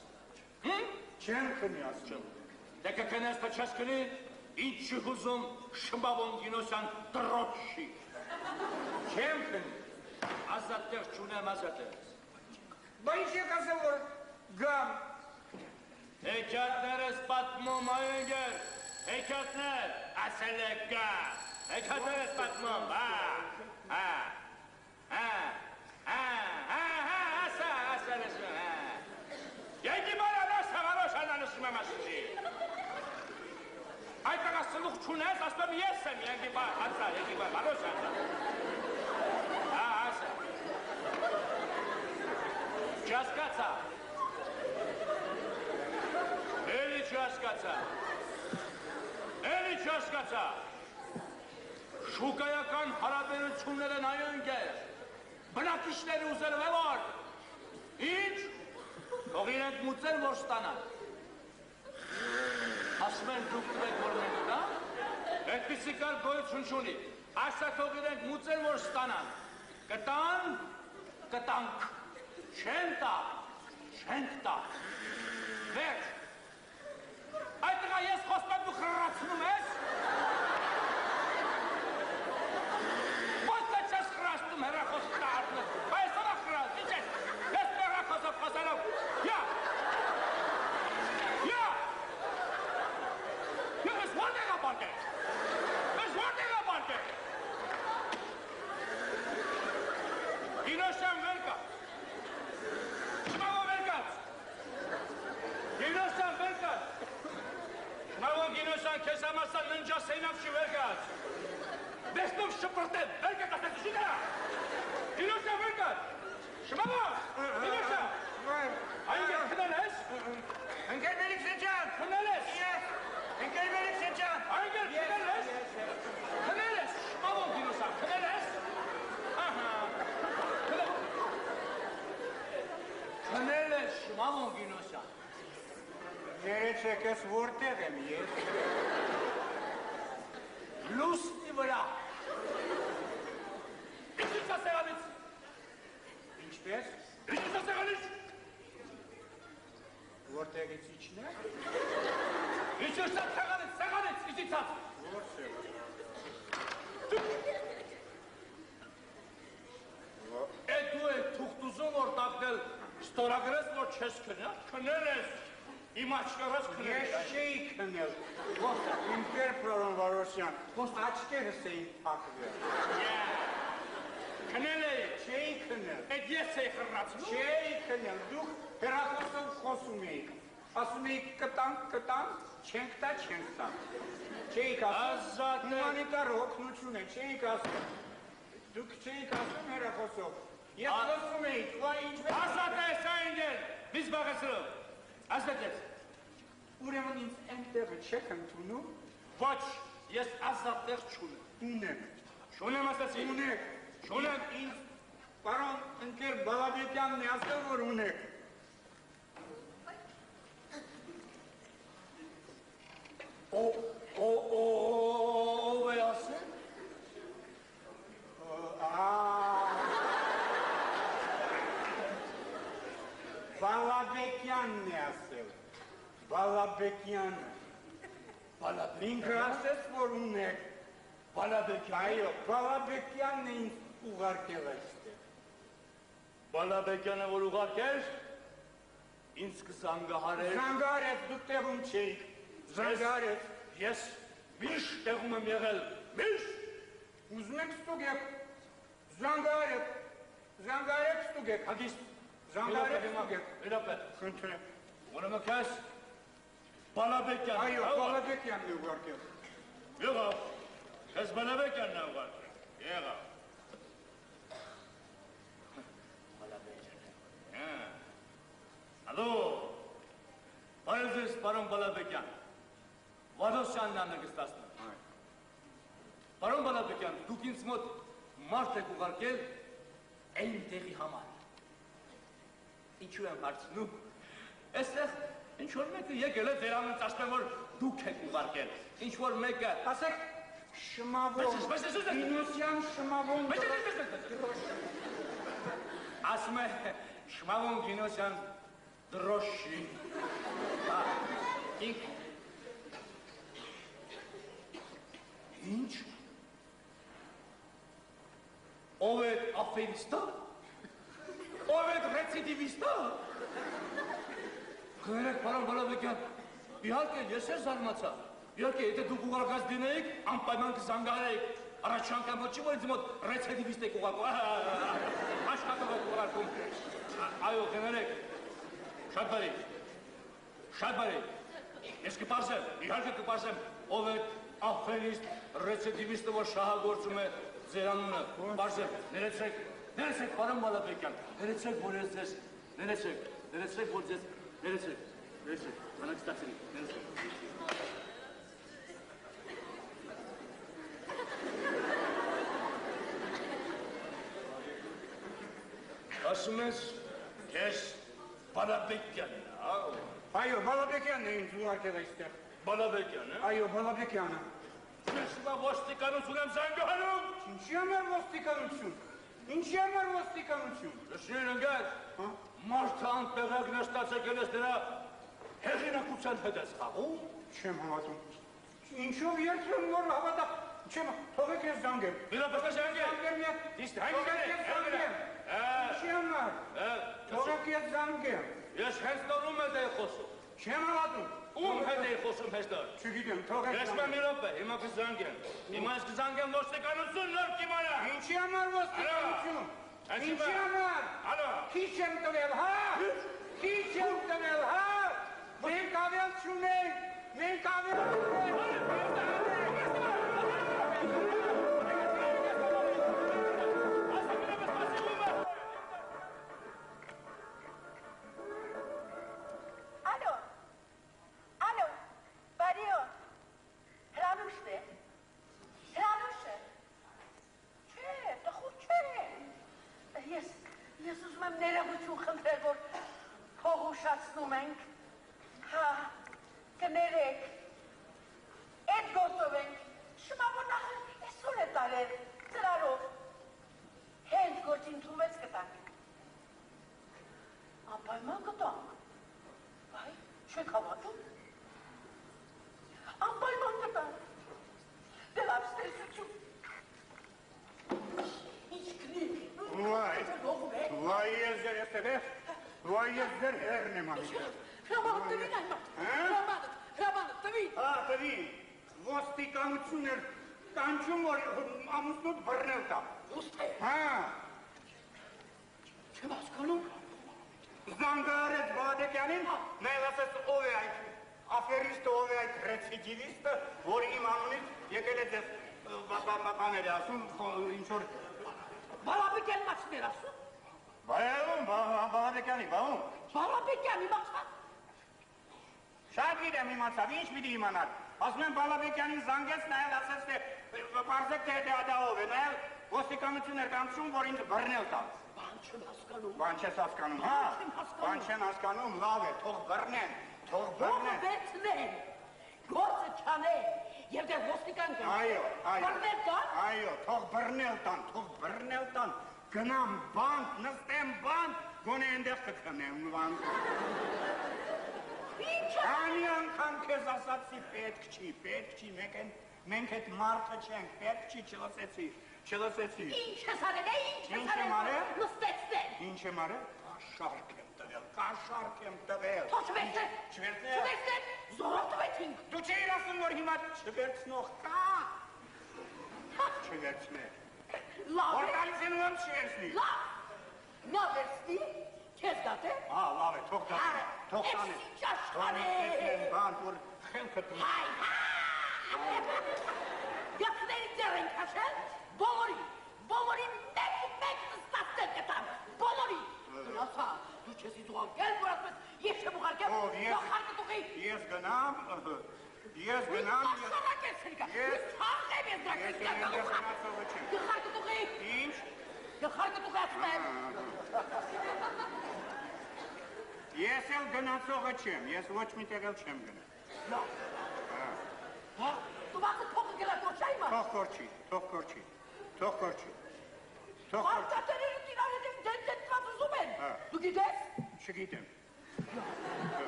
Չեմ քնի, ասում եմ։ Դե կքնես, թե չես քնի, ինչ չի հուզում Շմավոն Գինոսյան տրոչի։ Չեմ քնի։ Ազատ տեղ չունեմ, ազատ տեղ։ Բա ինչ եք ասել, որ գամ։ Հեքիաթներս պատմում, այնգեր, հեքիաթներ, ասել է գա, հեքիաթներս պատմում, ասել ես, Եկի բարան ասա, վարոշ անանսում եմ ասուչի։ Այդ տղա սլուխ չունես, ասում եմ ես եմ, եկի բար, ասա, եկի բար, վարոշ ասա։ Ասա։ Չհասկացա։ Էլի չհասկացա։ շուկայական հարաբերությունները նայենք է, բնակիչները ուզելով է որ, ինչ, թող իրենք մուծեն, որ ստանան։ Ասում են դուք տվեք, որ մենք տա, այդպիսի կար գոյություն չունի, ասա թող իրենք մուծեն, որ ստանան, կտան, կտանք, չեն տա, չենք տա, վերջ, այդ տղա ես խոսում եմ դու խրացնում ես, ոչ թե չես խրացնում հեռախոս տարդնս, բայց ոնա խրաց, ինչ ես, ես հեռախոսով խոսալով, յա, ես որտեղ ապարտ ես, ես որտեղ ապարտ ես, Գինոշյան վեր կա, շմավո վեր կաց, Գինոշյան վեր կաց, շմավո Գինոշյան քեզ համասան ննջա սենակ չի վեր կաց, դեսնում շպրտեմ, վեր կաց ասես ուշի դրա, Գինոշյան վեր կաց, շմավո, Գինոշյան, այնգեր քնել ես, Ընկեր Մելիքսեջան, քնել ես, ընկեր Մելիքսեջան, այնգեր քնել ես, շմավո Գինոշյան, քնել ես, քնել ես, շմավո Գինոշյան, երեցեք ես որտեղ եմ ես, լուսնի վրա, ինչից ասեղանից, ինչպես, ինչից ասեղանից, որտեղից իչն է, ինչից սեղանից, ինչից ած, որսեղ, Էդ դու է թուղթուզում որ տակնել ստորագրես որ չես քնյա, քնել ես, իմ աչկերս քնել ես։ ես չէի քնել, ինքեր պրորոն Վարոշյան, աչկերս էին թակվել, Քնել էի, չէի քնել, էդ ես էի խրացնում։ չէի քնել, դուք հեռախոսով խոսում էիք, ասում էիք կտանք, չենք տա, չենք տա, չէիք Ազատ ասում, է։ հումանիտար օգնություն է, չէիք ասում, դուք չէիք ասում հեռախոսով, ես խոսում էիք, վայ ինչպես Ազատ ես այնգեր, բիս բաղեցրով, ազատ ես։ ուրեմն ինձ այնտեղը չեք ընդունում, Ոչ, ես ազատ տեղ չունեմ։ ունեք, Չունեմ ասացի։ ունեք, Չունեմ։ ինձ պարոն ընկեր Բալաբեկյանն է ասել, որ ունեք, Ով է ասել։ Բալաբեկյանն է ասել, Բալաբեկյանը, ինքը ասեց, որ ունեք, Բալաբեկյան։ այո, Բալաբեկյանն է ինձ ուղարկել այստեղ, Բալաբեկյանը որ ուղարկեր, ինձ կզանգահարեր։ Զանգարեց, դուք տեղում չէիք, Զանգարեց, Ես միշտ տեղում եմ եղել, միշտ։ ուզում եք ստուգեք, Զանգարեք, ստուգեք, Հագիստ, Զանգարեք ստուգեք, իրապետ, խնդրեմ, ուրեմն քեզ Բալաբեկյան։ այո, Բալաբեկյանն է ուղարկել, Եղավ, քեզ Բալաբեկյանն է ուղարկել։ Եղավ։ Ալո, բարև ձեզ, պարոն Բալաբեկյան, Վադոսյանն է նգստացնում։ Պարոն Բալաբեկյան, դուք ինձ մոտ մարդ եք ուղարկել այն տեղի համար։ Ինչու եմ հարցնում, այստեղ ինչ-որ մեկը եկել է դերանից ասում որ դուք եք ուղարկել, ինչ-որ մեկը։ ասեք, շմավոն, Գինոսյան շմավոն, Ասում է Շմավոն Գինոսյան դրոշի։ Ինչ? Ով է աֆերիստա? Ով է ռեցիդիվիստա? Կներեք, պարոն Բալաբեկյան, իհարկե ես էլ զարմացա։ Իհարկե, եթե դուք ուղարկած դինեիք, անպայման կզանգահարեիք։ Առաջ անգամ ոչ որ ինձ մոտ ռեցիդիվիստ եք ուղարկում։ Աշխատող եք ուղարկում։ Այո, կներեք, շատ բարի։ Ես կպարզեմ, իհարկե կպարզեմ, ով է աֆերիստ, ռեցիդիվիստը, որ շահագործում է ձեր անունը։ Պարզեմ, ներեցեք, պարոն Բալաբեկյան, ներեցեք, որ ես ձեզ, ներեցեք, որ ձեզ, ներեցեք, բանակստացրի, ներեցեք։ ասում ես, ես Բալաբեկյանն եմ, Այո, Բալաբեկյանն է ինձ ուղարկել այստեղ։ Բալաբեկյանը։ Այո, Բալաբեկյանը։ Ես հիմա ոստիկանություն եմ զանգահարում։ Ինչի համար ոստիկանություն։ Ինչի համար ոստիկանություն։ Լսին ընկեր, մարդը անտեղակ նստած եկել ես նրա հեղինակության հետ ես խաղում։ Չեմ հավատում։ Ինչով երբեք որ հավատա։ Չեմ, թողեք ես զանգեմ։ Դրապես զանգեմ։ Զանգեմ ես։ Իսկ Թողեք ես զանգեմ։ Ինչի համար։ Թողեք ես զանգեմ։ Ես հենց նորում եմ դե խոսում։ Չեմ հավատում։ Ում հետ էի խոսում հենց նոր։ Չգիտեմ, թողեք Ես զանգեմ։ մի րոպե, հիմա կզանգեմ։ Հիմա ես կզանգեմ ոստիկանություն նոր կիմանա։ Ինչի համար ոստիկանություն։ Ինչի համար։ Ալո։ Քիչ եմ տվել, հա։ Քիչ եմ տվել, հա։ Մենք ավել չունենք։ Մենք ավել չունենք։ Ես ուզում եմ ներողություն խնդրել, որ փող ուշացնում ենք, հա, կներեք, էդ գործով ենք, շմավոր նախ այսօր է տարել, ծրարով, հենց գործին ընդունվեց կտանք, անպայման կտանք, բայ, չեք հավատում, անպայման կտանք, դե լավ ստեսություն, ինչ կնիկ, Վայ ես ձեր եստեղ, վայ ես ձեր հերն եմ ամիտ։ Հրամանդ տվին այմատ, հրամանդ տվին։ Հա, տվին, ոստիկանություն էր կանչում, որ ամուսնուտ բռնել տա։ Ուստե։ Հա։ Չեմ հասկանում։ Զանգարեց Բալաբեկյանին, նայել ասես ով է այդ աֆերիստը, ով է այդ ռեցիդիվիստը, որ իմ անունից եկել է ձեզ բաներ ասում, ինչ-որ Բալաբեկյանի մասին էր ասում։ Բայում, Բալաբեկյանի, բաղում։ Բալաբեկյանի մասին։ Շատ գիտեմ իմացավ, ինչ պիտի իմանալ։ Ասում եմ Բալաբեկյանին զանգեց, նայել ասեց, թե պարզեք թե դա ով է, նայել ոստիկանություն էր կանչում, որ ինձ բռնել տա։ Բան չեմ հասկանում։ Բան չես հասկանում, հա։ Բան չեն հասկանում, լավ է, թող բռնեն, թող բռնեն։ Թող վերցնեն, գործը չանեն, և դեր ոստիկան կան։ Այո, բռնել տան։ Այո, թող բռնել տան, գնամ բանկ, նստեմ բանկ, գոնե այնտեղ կքնեմ բանկ։ Ինչ է։ Անի անգամ քեզ ասացի պետք չի, մենք այդ մարդը չենք, պետք չի, չլսեցի։ Ինչ ես արել, ինչ ես արել։ Նստեցնել։ Ինչ եմ արել։ Կաշարք եմ տվել։ Թող չվերցնել։ Չվերցնել, զորով տվեցինք։ Դու չէիր ասում, որ հիմա չվերցնող կա։ Չվերցնել։ Լավ Որ է։ տալիս են ում չերցնի։ Լավ։ Նա վերցնի, քեզ դատե։ Հա, լավ է, թող տանը, թող տանը։ Էս ինչ աշխարհ է։ Բան, որ խելքը տունի։ Հայ, գացների ձեր ենք հաշել, բոլորի մեկ նստացել կտան, բոլորի։ Դրասա, դու չես ինձ ուղարկել, որ ասպես ես չեմ ուղարկել, գախարկը տուղի։ Ես գնամ, Աշխարհակ ես հրիկա, ես չաղեմ ես դրակ ես գաղաղուխա։ Գախարկը տուղի։ Ինչ։ Գախարկը տուղի ասում եմ։ Ես էլ գնացողը չեմ, ես ոչ մի տեղ էլ չեմ գնա։ Լավ։ Հա, դու վաղը փողը գլա կորչա հիմա։ Թող կորչի։ Արտատերերը տիրար հետև դենտված ուզում են։ Դու գիտես։ Չգիտեմ։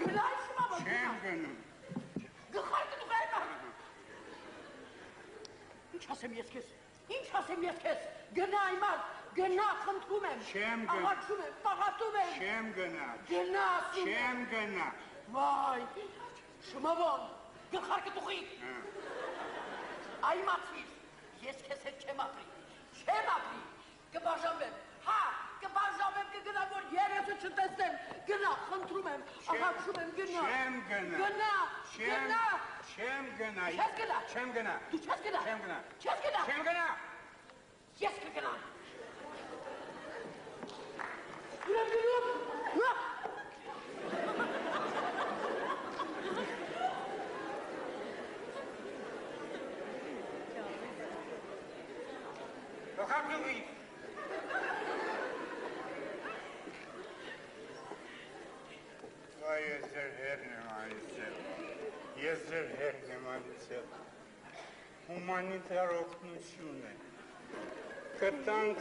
Գնա իշմա որ գնա։ Չեմ գնում։ Գխարկը դու գայմա։ Ինչ ասեմ ես քեզ, գնա այմար, գնա խնդրում եմ։ Չեմ գնա։ Աղաչում եմ, պաղատում եմ։ Չեմ գնա։ Գնա ասում եմ։ Չեմ գնա։ Վայ, շմավան, գխարկը տուղի։ Այմացիր, ես քեզ հետ չեմ ապրի, կբաժանվեմ, հա, կբաժանվեմ կգնա, որ երեսը չտեսնեմ, գնա, խնդրում եմ, աղաչում եմ, գնա։ Չեմ գնա։ Չեմ գնա։ Չեմ գնա։ Դու չես գնա։ Չեմ գնա։ Չես գնա։ Չեմ գնա։ Ես կգնամ։ Հա։ Գխարկուղի։ ձեր հերն եմ անիցել, ես ձեր հերն եմ անիցել, հումանիտար օգնություն է, կտանք,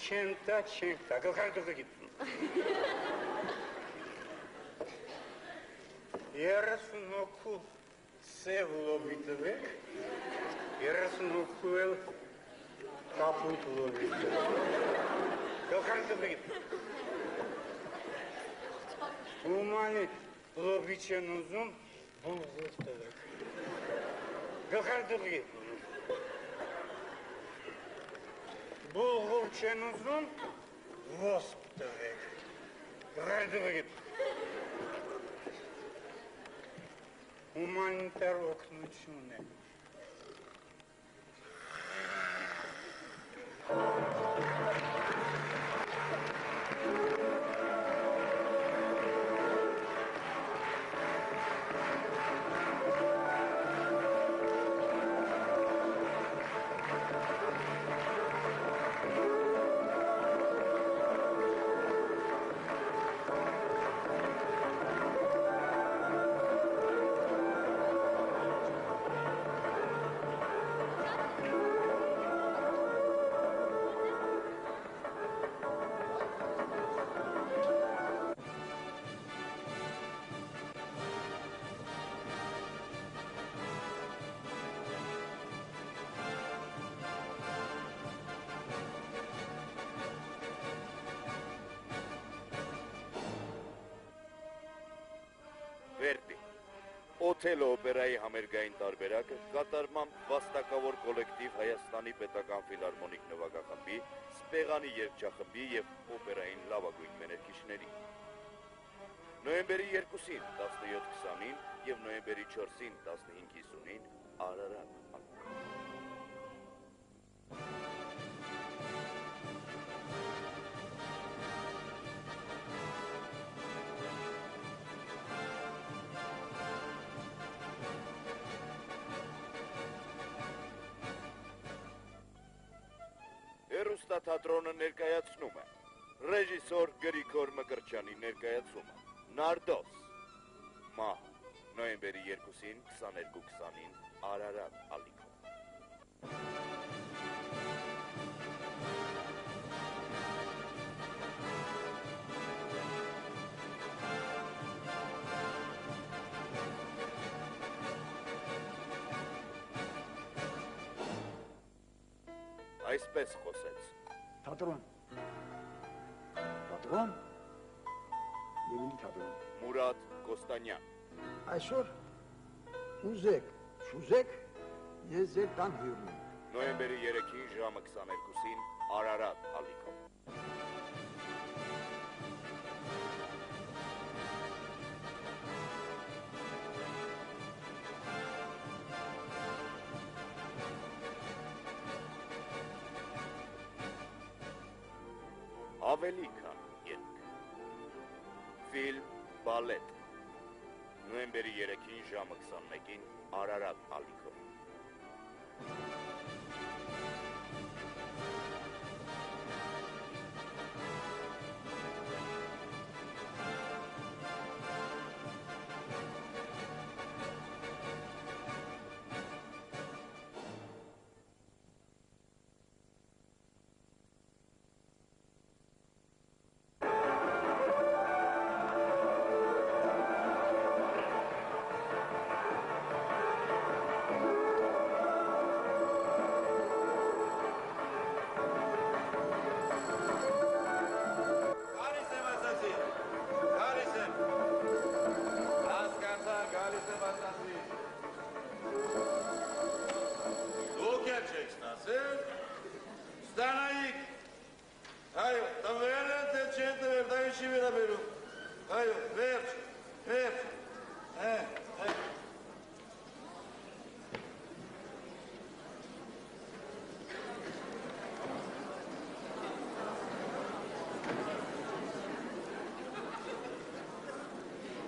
չենք տա, գլխար դուղը գիտում։ 30 հոգու սև լոբի տվեք, 30 հոգու էլ կապույտ լոբի տվեք, գլխար դուղը գիտում։ Ումանիտ լոբի չեն ուզում, բուղղով տվեք, գլխար դուղը գիտում։ Բուղղով չեն ուզում, ոսկ տվեք, գլխար դուղը գիտում։ Հումանիտար օգնություն է։ Վերդի, Օթելո օպերայի համերգային տարբերակը կատարմամբ վաստակավոր կոլեկտիվ Հայաստանի պետական ֆիլհարմոնիկ նվագախմբի, Սպեղանի երգչախմբի և օպերային լավագույն մեներգիչների։ Նոյեմբերի 2-ին 17-20-ին և նոյեմբերի 4-ին 15-50-ին Արարատ։ Հեռուստաթատրոնը ներկայացնում է ռեժիսոր Գրիգոր Մկրտչյանի ներկայացումը Նարդոս մահ նոյեմբերի 2-ին 22-20-ին Արարատ ալիքով։ Այսպես խոսեց։ Թատրոն։ Թատրոն։ Եվ ինի թատրոն։ Մուրադ Կոստանյան։ Այսօր ուզեք, շուզեք, ես ձեր տան հյուրն եմ։ Նոյեմբերի 3-ին ժամը 22-ին Արարատ ալիքով։ Ավելի քան երգ։ Ֆիլմ բալետ։ Նոյեմբերի 3-ին ժամը 21-ին Արարատ ալիքով։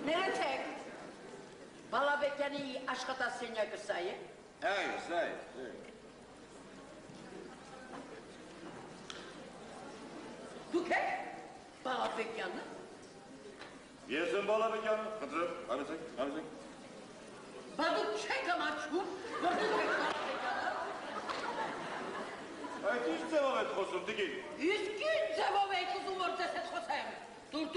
Ներեցեք, Բալաբեկյանի աշխատասենյակը սա է։ Այո, սա է։ Դուք եք Բալաբեկյանը։ Ես եմ Բալավեկյանը, խնդրեմ, անեցեք։ Բա դուք չեք ամաչում, որ դուք եք Բալավեկյանը։ Այդ ինչ ձևով եք խոսում, տիկին։ Իսկ ինչ ձևով եք ուզում, որ ձեզ հետ խոսեմ։ Դուր։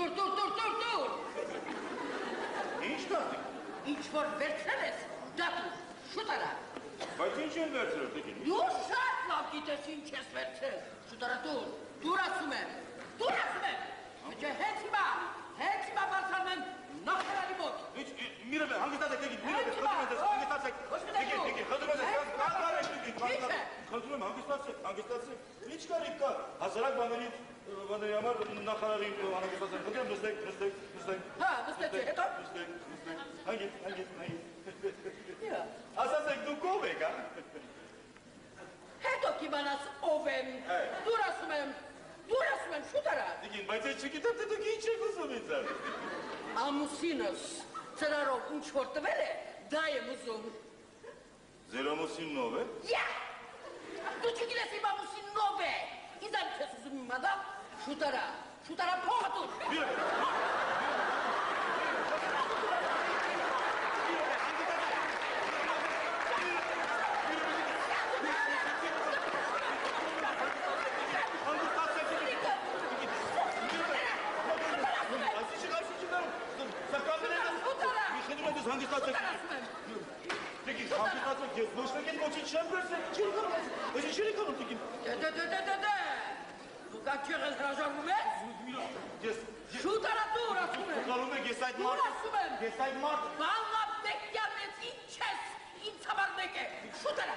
Ինչ դատիկ։ Ինչ որ վերցրել ես, դա դուր, շուտ արա։ Բայց ինչ են վերցրել, տիկին։ Դու շատ լավ գիտես ինչ ես վերցրել։ Շուտ արա դուր ասում եմ։ Չէ, հենց հիմա բարձրանում են նախարարի մոտ։ Միրոպե, հանգստացեք, տիկին, միրոպե, խնդրում եմ, հանգստացեք։ Ինչ կարիք կա, հասարակ բաների համար նախարարի հանգստացեք, խնդրեմ, նստեք։ Հա, նստեք չէ, հետո։ Հանգիստ։ Ասացեք, դուք ով եք, հա։ Հետո կիմանաս ով եմ, դուր ասում եմ, շուտ արա։ Տիկին, բայց ես չգիտեմ, թե դուք ինչ եք ուզում ինձ։ Ամուսինս ծրարով ինչ որ տվել է, դա եմ ուզում։ Ձեր ամուսինն ով է։ Դու չգիտես իմ ամուսինն ով է։ Ինձ եմ չես ուզում իմանալ, շուտ արա, փողը դուր։ Ես ոչ մեկ են ոչինչ չեմ վերցրել, ինչ եք անում, տիկին։ Դուք աչեղ ես հրաժարվում ես։ Շուտ արա դուր ասում եմ։ Խնդրում եք, ես այդ մարդ։ Բալավեկյան ես ինչ ես, ինձ համար մեկ է։ Շուտ արա։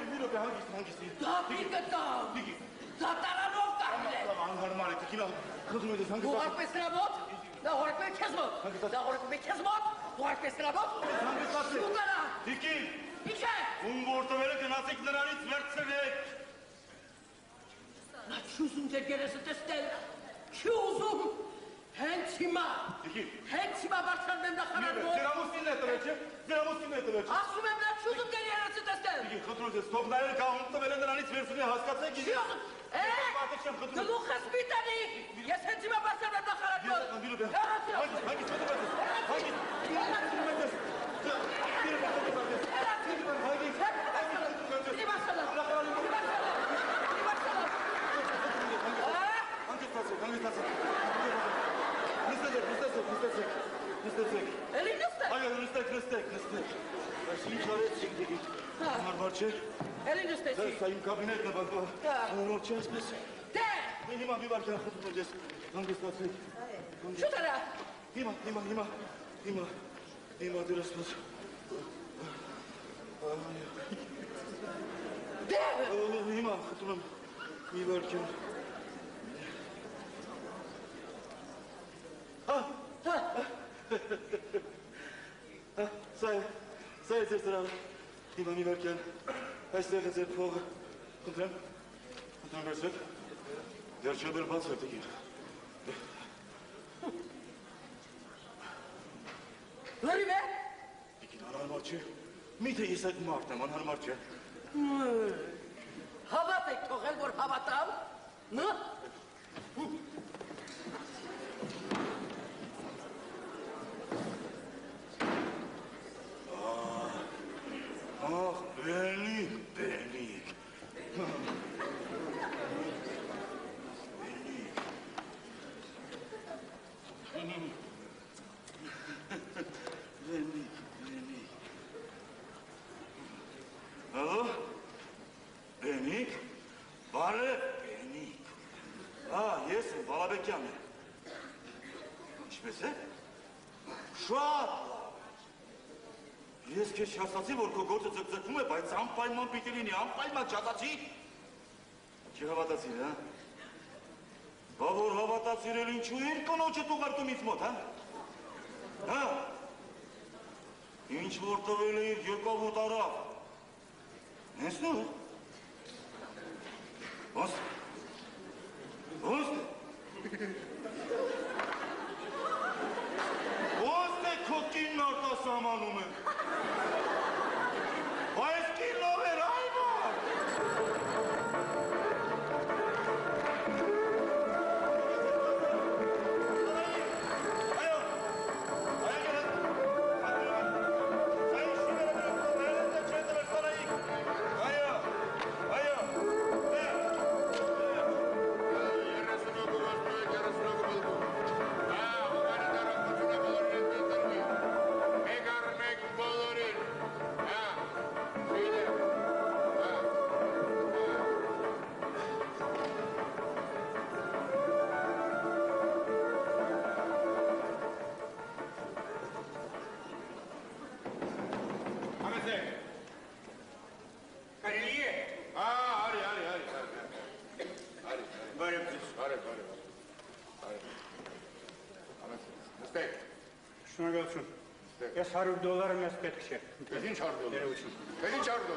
Միրոպե, հանգիստ։ Դա պիկը տամ։ Դա տարանով կարմել է։ Անհարմար է, տիկին, խնդրում եք, ես հանգստացեք։ Դու արպես նրա մոտ, դա հորեկում է քեզ մոտ։ Դու արպես նրա մոտ։ Շուտ արա։ Տիկին, Ինչ է։ ում որ տվել եք, գնացեք նրանից վերցրեք։ Նա չի ուզում ձեր երեսը տեսնել, չի ուզում։ Հենց հիմա բարձրանում եմ նախարար մոտ։ Ձեր ամուսինն է տվել, չէ։ Ասում եմ, նա չի ուզում ձեր երեսը տեսնել։ Տիկին, խնդրում ես, թող նայել կաղում տվել են նրանից վերցրել, հասկացեք։ Չի ուզում։ Գլուխս պիտանի, ես հենց հիմա բարձրանում եմ նախարար Էլի նստեք։ Այո, նստեք։ Այս ինչ արեցիք, տիկին։ Անհարմար չէ։ Էլի նստեցի։ Սա իմ կաբինետն է, բայց անհարմար չէ այսպես։ Դեր։ Հիմա մի վարքան խնդրում եմ ես հանգստացեք։ Շուտ արա։ Հիմա դեր ասված։ Դեր։ Հիմա խնդրում եմ մի վարքան։ Սա է ձեր ծրարը, հիմա մի վարքան, այստեղ է ձեր փողը, խնդրեմ վերցրեք, դեռ չէ դեռ բաց է տիկին։ Լրիվ է։ Տիկին, անհարմար չէ, միթե ես այդ մարդն եմ, անհարմար չէ։ Հավատ եք թողել, որ հավատամ, նո։ Ախ, բենիկ։ Ալո, բենիկ, բարև, բենիկ։ Ես եմ, Բալավեկյանն եմ։ Ինչպես է։ Շատ լավ։ Ես քեզ չասացի, որ քո գործը ձգձգվում է, բայց անպայման պիտի լինի, անպայման չասացի։ Չհավատացիր, հա։ Բա որ հավատացիր էլ ինչու իր կնոջդ ուղարկում ինձ մոտ, հա։ Ինչ որ տվել էիր եկավ ու տարավ։ Հենց նո։ Ոստ է քո կինն արտասահմանում եմ։ Բայց կինով էր այմար։ Ես $100 մեզ պետք չէ։ Ես ինչ $100։ Ես ինչ $100։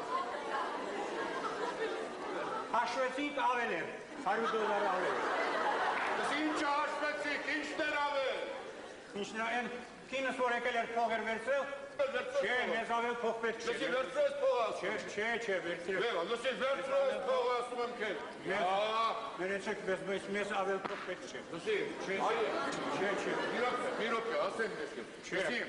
Հաշվեցիք ավել եմ, $100 ավել։ Ես ինչ հաշվեցիք, ինչներ ավել։ Ինչն են, կինս որ եկել էր փող էր վերցրել, չէ, մեզ ավել փող պետք չէ։ Լսի վերցրես փողը ասում։ Չէ, վերցրել։ Լսի վերցրես փողը ասում եմ քեզ։ Ներեցեք, մեզ ավել փող պետք չէ։ Լսի, Չէ, մի րոպե, ասեմ ես քեզ։ Լսի,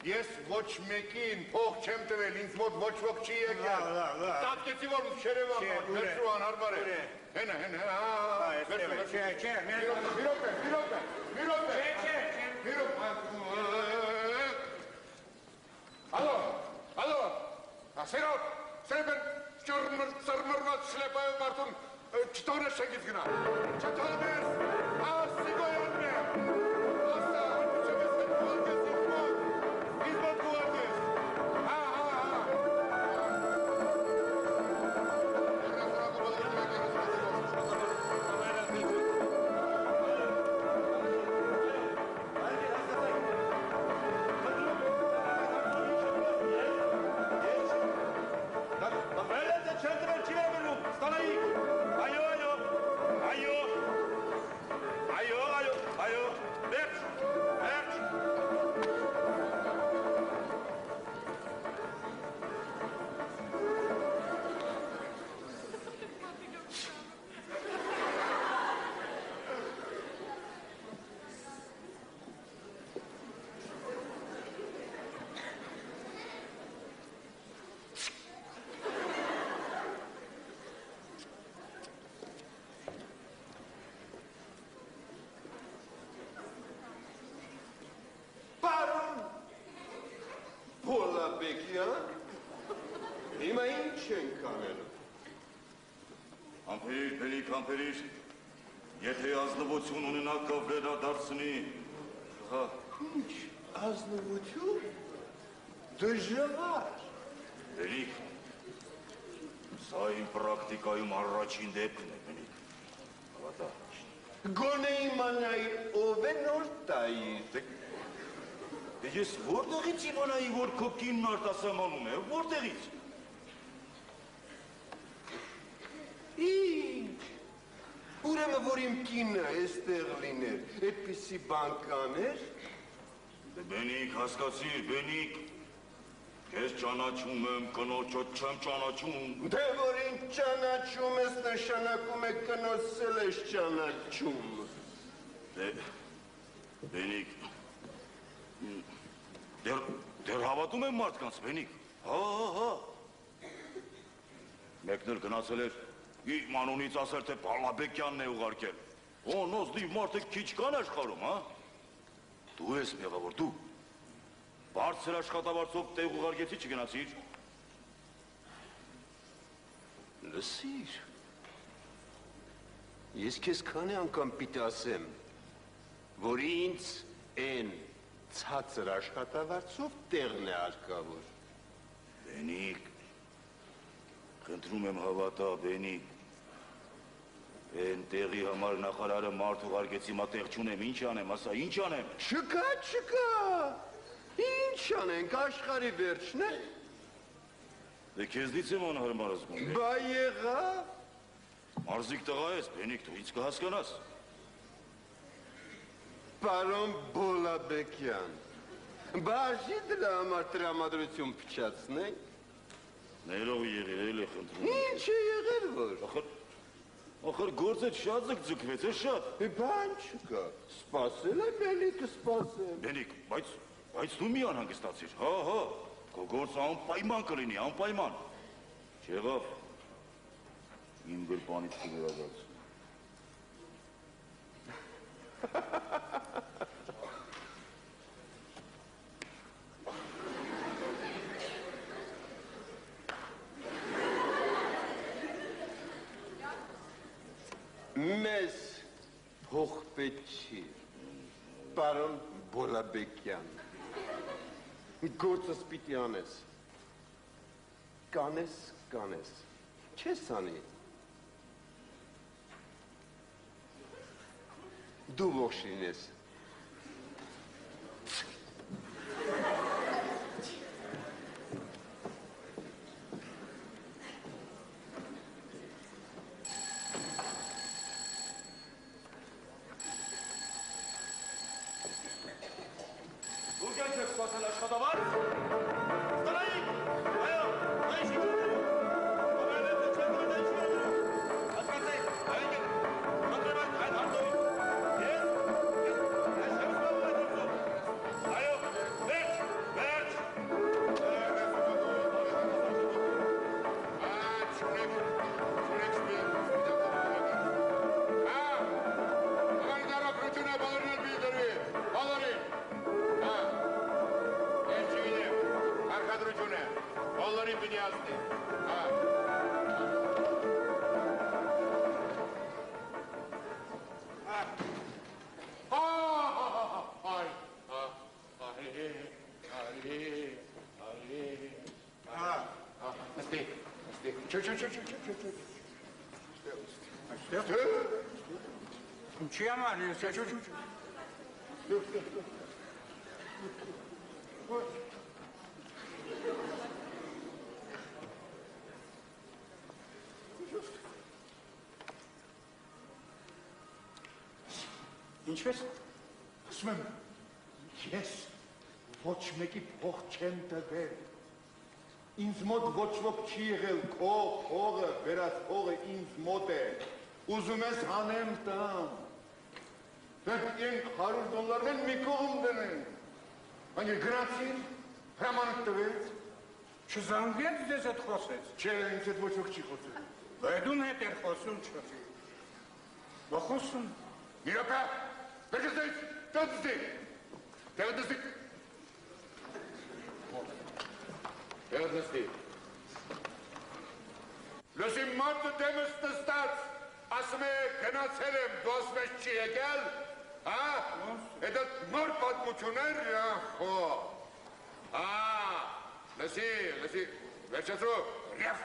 ես ոչ մեկին փող չեմ տվել, ինձ մոտ ոչ ոք չի եկել։ Լավ։ Տատկեցի որ ους չերևան, վերցրու անհարմար է։ Հենա, Չէ, մի րոպե։ Ալո, ասերոտ, սրեպեն ծրմրված շլեպայով մարդուն չտոնես շենքից գնա, չտոնես, ասիգոյանն է, ասա, չպես հետ կուղարկես ինձ մոտ կուղարկես, Հիմա ինչ ենք անելու։ Համբերիր, եթե ազնվություն ունենակ կվերադարձնի, Ինչ ազնվություն, դժվար։ Բելիք, սա իմ պրակտիկայում առաջին դեպքն է, Բելիք, հավատա։ Գոնե իմանայի ով է նոր տայիր։ Ես որտեղից իմանայի, որ քո կինն արտասահմանում է, որտեղից։ Ինչ, ուրեմն որ իմ կինը էստեղ լիներ, այդպիսի բան կաներ։ Բենիկ, հասկացիր, Բենիկ, քեզ ճանաչում եմ, կնոջդ չեմ ճանաչում։ Դե որ ինձ ճանաչում ես, նշանակում է կնոցել ես ճանաչում։ Բենիկ, դեր հավատում եմ մարդկանց, Բենիկ, հա։ Մեկն էլ գնացել էր, իմ անունից ասել, թե Բալաբեկյանն է ուղարկել։ Նոզդիվ մարդը քիչ կան աշխարհում, հա։ Դու ես մեղավոր, դու։ Բարձր աշխատավարձով տեղ ուղարկեցի չգնացիր։ Լսիր, ես քեզ քանի անգամ պիտի ասեմ, որ ինձ են ցածր աշխատավարձով տեղն է արկավոր։ Բենիկ, խնդրում եմ հավատա, Բենիկ, են տեղի համար նախարարը մարդ ուղարկեցի, մա տեղ չունեմ, ինչ անեմ, ասա, ինչ անեմ։ Չկա, ինչ անենք, աշխարի վերջն է։ Դե քեզնից եմ անհարմար զգում։ Բա եղավ։ Մարզիկ տղա ես, Բենիկ, դու ինձ կհասկանաս։ Պարոն Բոլաբեկյան, բաժի դրա համար տրամադրություն փչացնենք։ Ներող եղիր, էլ է խնդրում։ Ինչ է եղել որ։ Ախր գործը շատ ձգվեց, է շատ։ Բան չկա, սպասել եմ, էլի կսպասեմ։ Բենիկ, բայց դու մի անհանգստացիր, հա, քո գործը անպայման կլինի, անպայման։ Չեղավ, իմ գրպանից կվերադարձ։ Մեզ փող պետք չի, պարոն Բոլաբեկյան, գործս պիտի անես, կանես, չես անի, դու ողջ լինես, բարձրացել աշխատավարձ։ Ստանայիք, այո, այն չի կրտելու։ Ամենը չեն կրտ այն չի կրտելու։ Հասկացեք, այն են, մատրևան այն հարտովի։ Ես եմ սպավում այդ ուրսով։ Այո, վերջ։ Բոլորին պիտի ասնի։ Ինչի համար ես Ինչպես։ Ասում եմ, ես ոչ մեկի փող չեմ տվել։ Ինձ մոտ ոչ ոք չի եղել, քո փողը, վերած փողը ինձ մոտ է։ Ուզում ես հանեմ տամ։ Պետք են $100 մի կողմ դնեն։ Անի գրացին, հրամանք տվեց։ Չզանգեց ձեզ հետ խոսեց։ Չէ, ինձ հետ ոչ ոք չի խոսել։ Բեդուն հետ էր խոսում չխի։ Բախոսում։ Մի րոպե, բերգստից, տեղդստի։ Լսի մարդը դեմս նստած, ասում է գնացել եմ, դու ասում ես չի եկել, Այդ նոր պատմություններ, լսի, վերջացրու, ռյավ,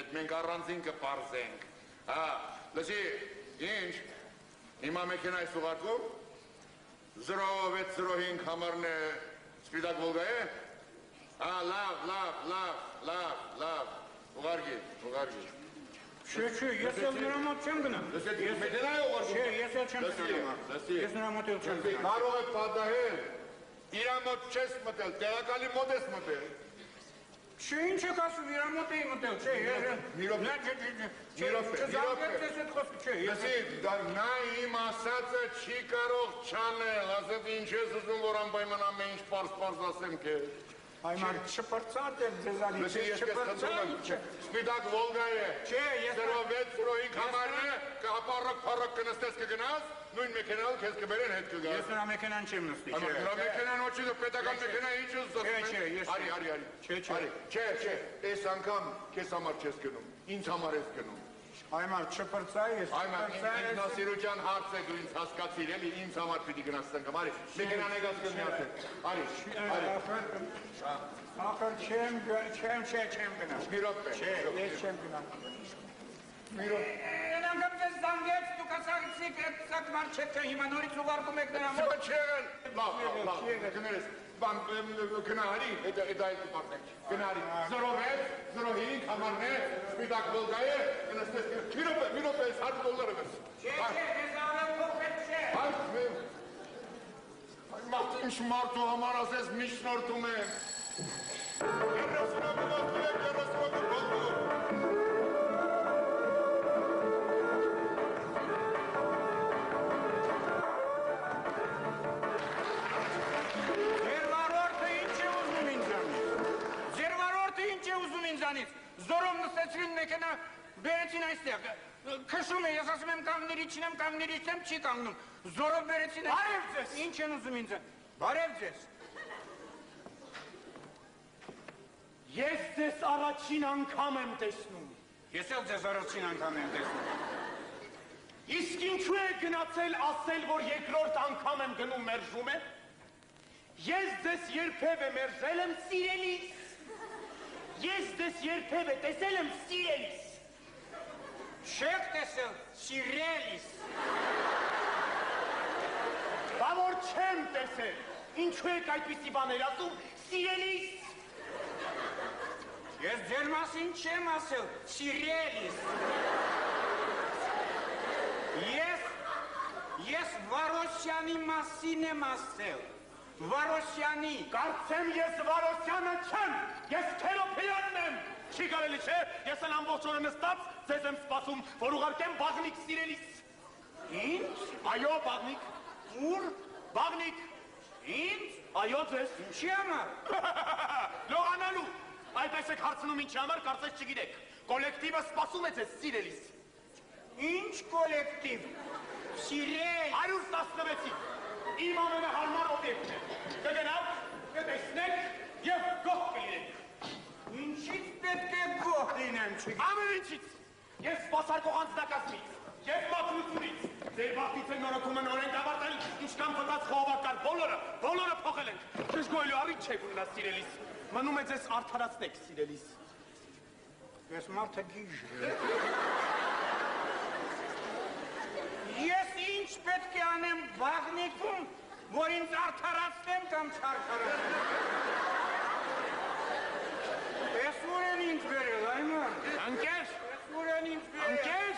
այդ մենք առանձին կպարզենք, լսի, ինչ, հիմա մեքենայ սուղարկում, 0605 համարն է սպիտակ Վոլգա է, լավ, ուղարկի, Չէ, ես էլ նրա մոտ չեմ գնա։ Մեքենայ ուղարկում։ Չէ, ես էլ չեմ գնա։ Ես նրա մոտ էլ չեմ գնա։ Կարող է պատահել, իրա մոտ չես մտել, տեղակալի մոտ ես մտել։ Չէ, ինչ եք ասում, իրա մոտ էի մտել, չէ, նա իմ ասածը չի կարող չանել, ասած ինչ ես ուզում, որ անպայման ամեն ինչ պարզ ասեմ քեզ։ Այման չպրծատ եք ձեզանի, չպրծատ Սպիտակ Վոլգա է, 0605 համարն է, կհապարակ կնստես կգնաս, նույն մեքենալ քեզ կբերեն հետ կգաս։ Ես նրա մեքենան չեմ նստի, չէ։ Նրա մեքենան ոչի դու պետական մեքենա ինչ ես զսում Չէ, ես անգամ քեզ համար չես գնում, ինձ համար ես գնում։ Այման չպրծայ ես, ինքնասիրության հարց է դու ինձ հասկացիր էլի, ինձ համար պիտի գնաս տնկում, արի, մեքենան եկած կնյասել, արի, Ախր չեմ գնա։ մի րոպե, Չէ, ես չեմ գնա։ մի րոպե, Անգամ ձեզ զանգեց, դուք ասաղիցիք, սակ մարդ չեք թե հիմա նորից ուղարկում եք նրա մոտ։ լավ, կներես, գնահարի, այդ այլ կպարդենք, գնահարի, 0605 համարն է, սպիտակ Վոլգա է, կնստես, մի րոպե, $100 ես։ Չէ, ես ավել փոխել չէ։ Մարդ ինչ մարդու համար ասես միջնորդում եմ։ Երրասունակը բոլգու։ Զորով նստեցրին մեքենա, բերեցին այստեղ, քշում է, ես ասում եմ կանգների չեմ, չի կանգնում, զորով բերեցին այստեղ, բարև ձեզ, ինչ են ուզում ինձ, բարև ձեզ, Ես ձեզ առաջին անգամ եմ տեսնում, ես էլ ձեզ առաջին անգամ եմ տեսնում, իսկ ինչու է գնացել ասել, որ երկրորդ անգամ եմ գնում մերժում է, ես ձեզ երբևէ մերժել եմ սիրելիս, Ես դες երբևէ տեսել եմ սիրելիս։ Չեք տեսել սիրելիս։ Բա որ չեմ տեսել, ինչու եք այդպիսի բաներ ասում սիրելիս։ Ես ձեր մասին չեմ ասել Ես Վարոսյանի մասին եմ ասել։ Վարոսյանի։ Կարծեմ ես Վարոսյանը չեմ, ես Քերոփեյանն եմ։ Չի կարելի չէ, ես են ամբողջ օրը նստած, ձեզ եմ սպասում, որ ուղարկեմ բաղնիկ սիրելիս։ Ինչ։ Այո, բաղնիկ։ Ուր։ Բաղնիկ։ Ինչ։ Այո, ձեզ։ Ինչի համար։ Լողանալու։ Այդպես եք հարցնում ինչի համար, կարծես չգիտեք։ Կոլեկտիվը սպասում է ձեզ սիրելիս։ Ինչ կոլեկտիվ։ Սիրել։ 116-ի։ Իմ ամենահարմար օբյեկտն է։ Կգնաք, կտեսնեք և գոհ կլինեք։ Ինչից պետք է գոհ լինեմ, չգիտեմ։ Ամեն ինչից։ Ես սպասարկող անձնակազմից, ես մաքրությունից, ձեր բախտից են նորոգումը նոր ենք ավարտել, ինչքան փտած խողովակար, բոլորը փոխել ենք։ Շշգոյլու առիթ չեք ունենա սիրելիս, մնում է ձեզ արդարացնեք սիրելիս։ Ես մարդը գիժ է։ Ես ինչ պետք է անեմ բաղնիկում, որ ինձ արդարացնեմ կամ չարդարացնեմ։ Ես ուր են ինձ վերել, այման։ Ընկեր, Ուր են ինձ վերել։ ընկեր,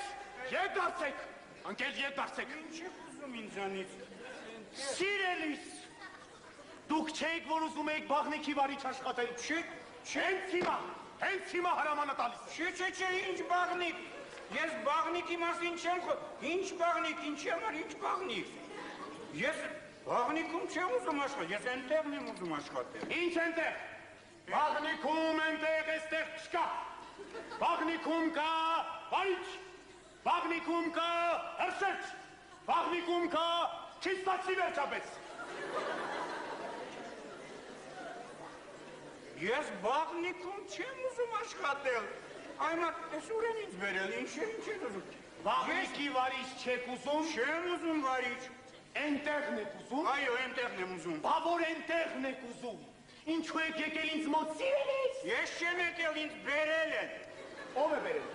ետ դարձեք, ընկեր ետ դարձեք։ Ինչ եք ուզում ինձանից։ Սիրելիս, դուք չէիք, որ ուզում էիք բաղնիքի վարիչ աշխատել, հենց հիմա հրամանը տալիս։ Չէ, ինչ բաղնիկ։ Ես բաղնիկի մասին չեմ խոսում։ Ինչ բաղնիկ, ինչի համար ինչ բաղնիկ։ Ես բաղնիկում չեմ ուզում աշխատել, ես այնտեղն եմ ուզում աշխատել։ Ինչ այնտեղ։ Բաղնիքում այնտեղ էստեղ չկա։ Բաղնիքում կա վարիչ, բաղնիքում կա հրշեջ, բաղնիքում կա չիստացի վերջապես։ Ես բաղնիքում չեմ ուզում աշխատել։ Այմատ, ես ուր են ինձ վերել, ինչ են ուզում։ Բաղնիկի վարիչ չեք ուզում։ Չեմ ուզում վարիչ։ Այնտեղն եք ուզում։ Այո, այնտեղն եմ ուզում։ Բա որ այնտեղն եք ուզում։ Ինչու եք եկել ինձ մոտ սիրելիս։ Ես չեմ եկել, ինձ բերել են։ Ով է բերել։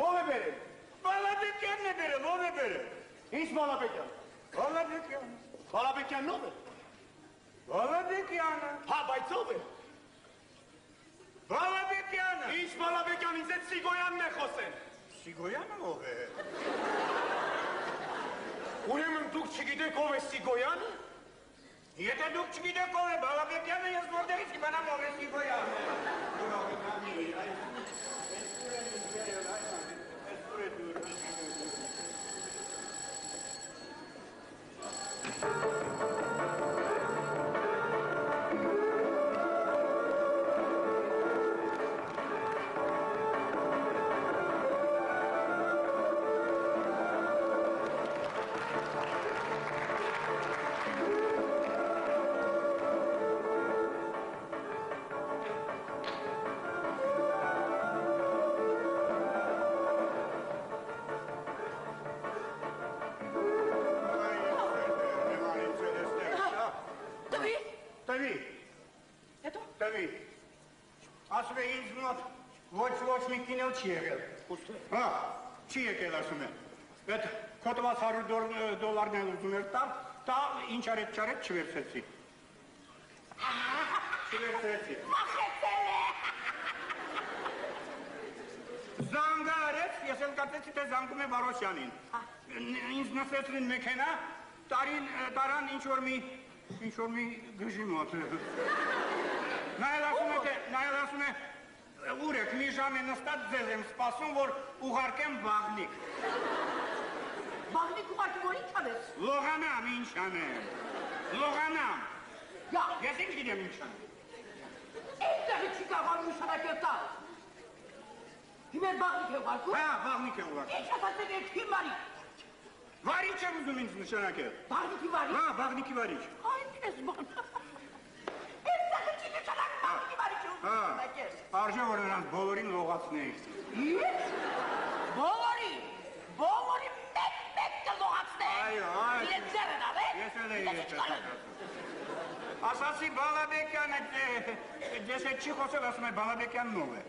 Ով է բերել։ Բալաբեկյանն է բերել, ով է բերել։ Ինչ Բալաբեկյան։ Բալաբեկյանը։ Բալաբեկյանն ով է։ Բալաբեկյանը։ Հա, բայց ով է։ Բալաբեկյանը։ Ինչ Բալաբեկյան, ինձ այդ Սիգոյանն է խոսել։ Սիգոյանը ով է։ Ուրեմն դուք չգիտեք ով է Սիգոյանը։ Եթե դուք չգիտեք ով է Բալաբեկյանը, ես որտեղից կիմանամ ով է Սիգոյանը։ Ասում է ինձ մոտ ոչ մի կինել չի եղել։ Հա, չի եկել ասում է։ Այդ կոտված $100 ուզում էր տա ինչ արեց չարեց չվերցեցի։ Չվերցեցի։ Վախեցել է։ Զանգա արեց, ես էլ կարծեցի թե զանգում է Վարոսյանին։ Ինձ նստեցրին մեքենա, տարան ինչ որ մի գժի մոտ։ Նայել ասում է, ուր եք, մի ժամ է նստած ձեզ եմ սպասում, որ ուղարկեմ բաղնիկ։ Բաղնիկ ուղարկի, որ ինչ անես։ Լողանամ, ինչ անեմ։ Լողանամ։ Ես ինչ գիտեմ ինչ անեմ։ Այնտեղի չի կարող նշանակել տալ։ Հիմա բաղնիկ է ուղարկում։ Հա, բաղնիկ է ուղարկում։ Ինչ ասացել եք հիմարի։ Վարիչ եմ ուզում ինձ նշանակել։ Բաղնիկի վարիչ։ Հա, բաղնիկի վարիչ։ Այն քեզ ման։ Այնտեղի չի նշանակել բաղնիկի վարիչ ուզում նշանակել։ Արժե որ նրանց բոլորին լողացնեի։ Ինչ։ Բոլորի մեկ կլողացնեք։ Այո։ Իրեն ձեր են արել։ Ես էլ էի ես։ Ասացի Բալաբեկյանը, ես հետ չի խոսել, ասում է Բալաբեկյանն ով է։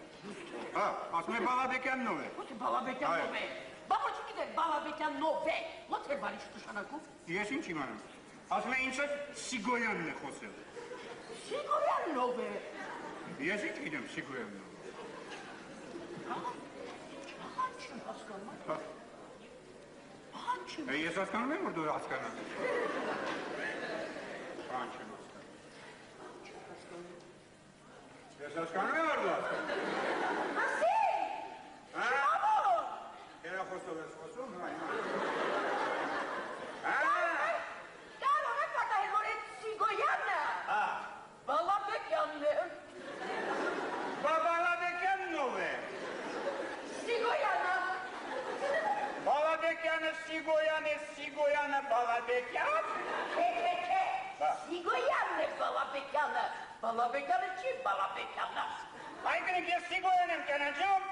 Հա, ասում է Բալաբեկյանն ով է։ Ո՞չ է Բալաբեկյանն ով է։ Բա ոչ գիտեք Բալաբեկյանն ով է։ Ո՞չ է վարիչ նշանակում։ Ես ինչ իմանամ։ Ասում է ինձ Սիգոյանն է խոսել։ Սիգոյանն ով է։ Ես ինչ գիտեմ Սիգոյանն ով է։ Բան չեմ։ Ես հասկանում եմ, որ դու հասկանում ես։ Բան չեմ հասկանում։ Ես հասկանում եմ, որ դու հասկանում ես։ Ասի։ Շամո։ Հերախոսով ես խոսում, Կարող է պատահել, որ այդ Սիգոյանը Բալաբեկյանն է։ Բալաբեկյանն ով է։ Սիգոյանը։ Բալաբեկյանը Սիգոյան է, Սիգոյանը Բալաբեկյան։ Չէ։ Սիգոյանն է Բալաբեկյանը։ Բալաբեկյանը չի Բալաբեկյանն։ Այնքանք ես Սիգոյան եմ ճանաչում։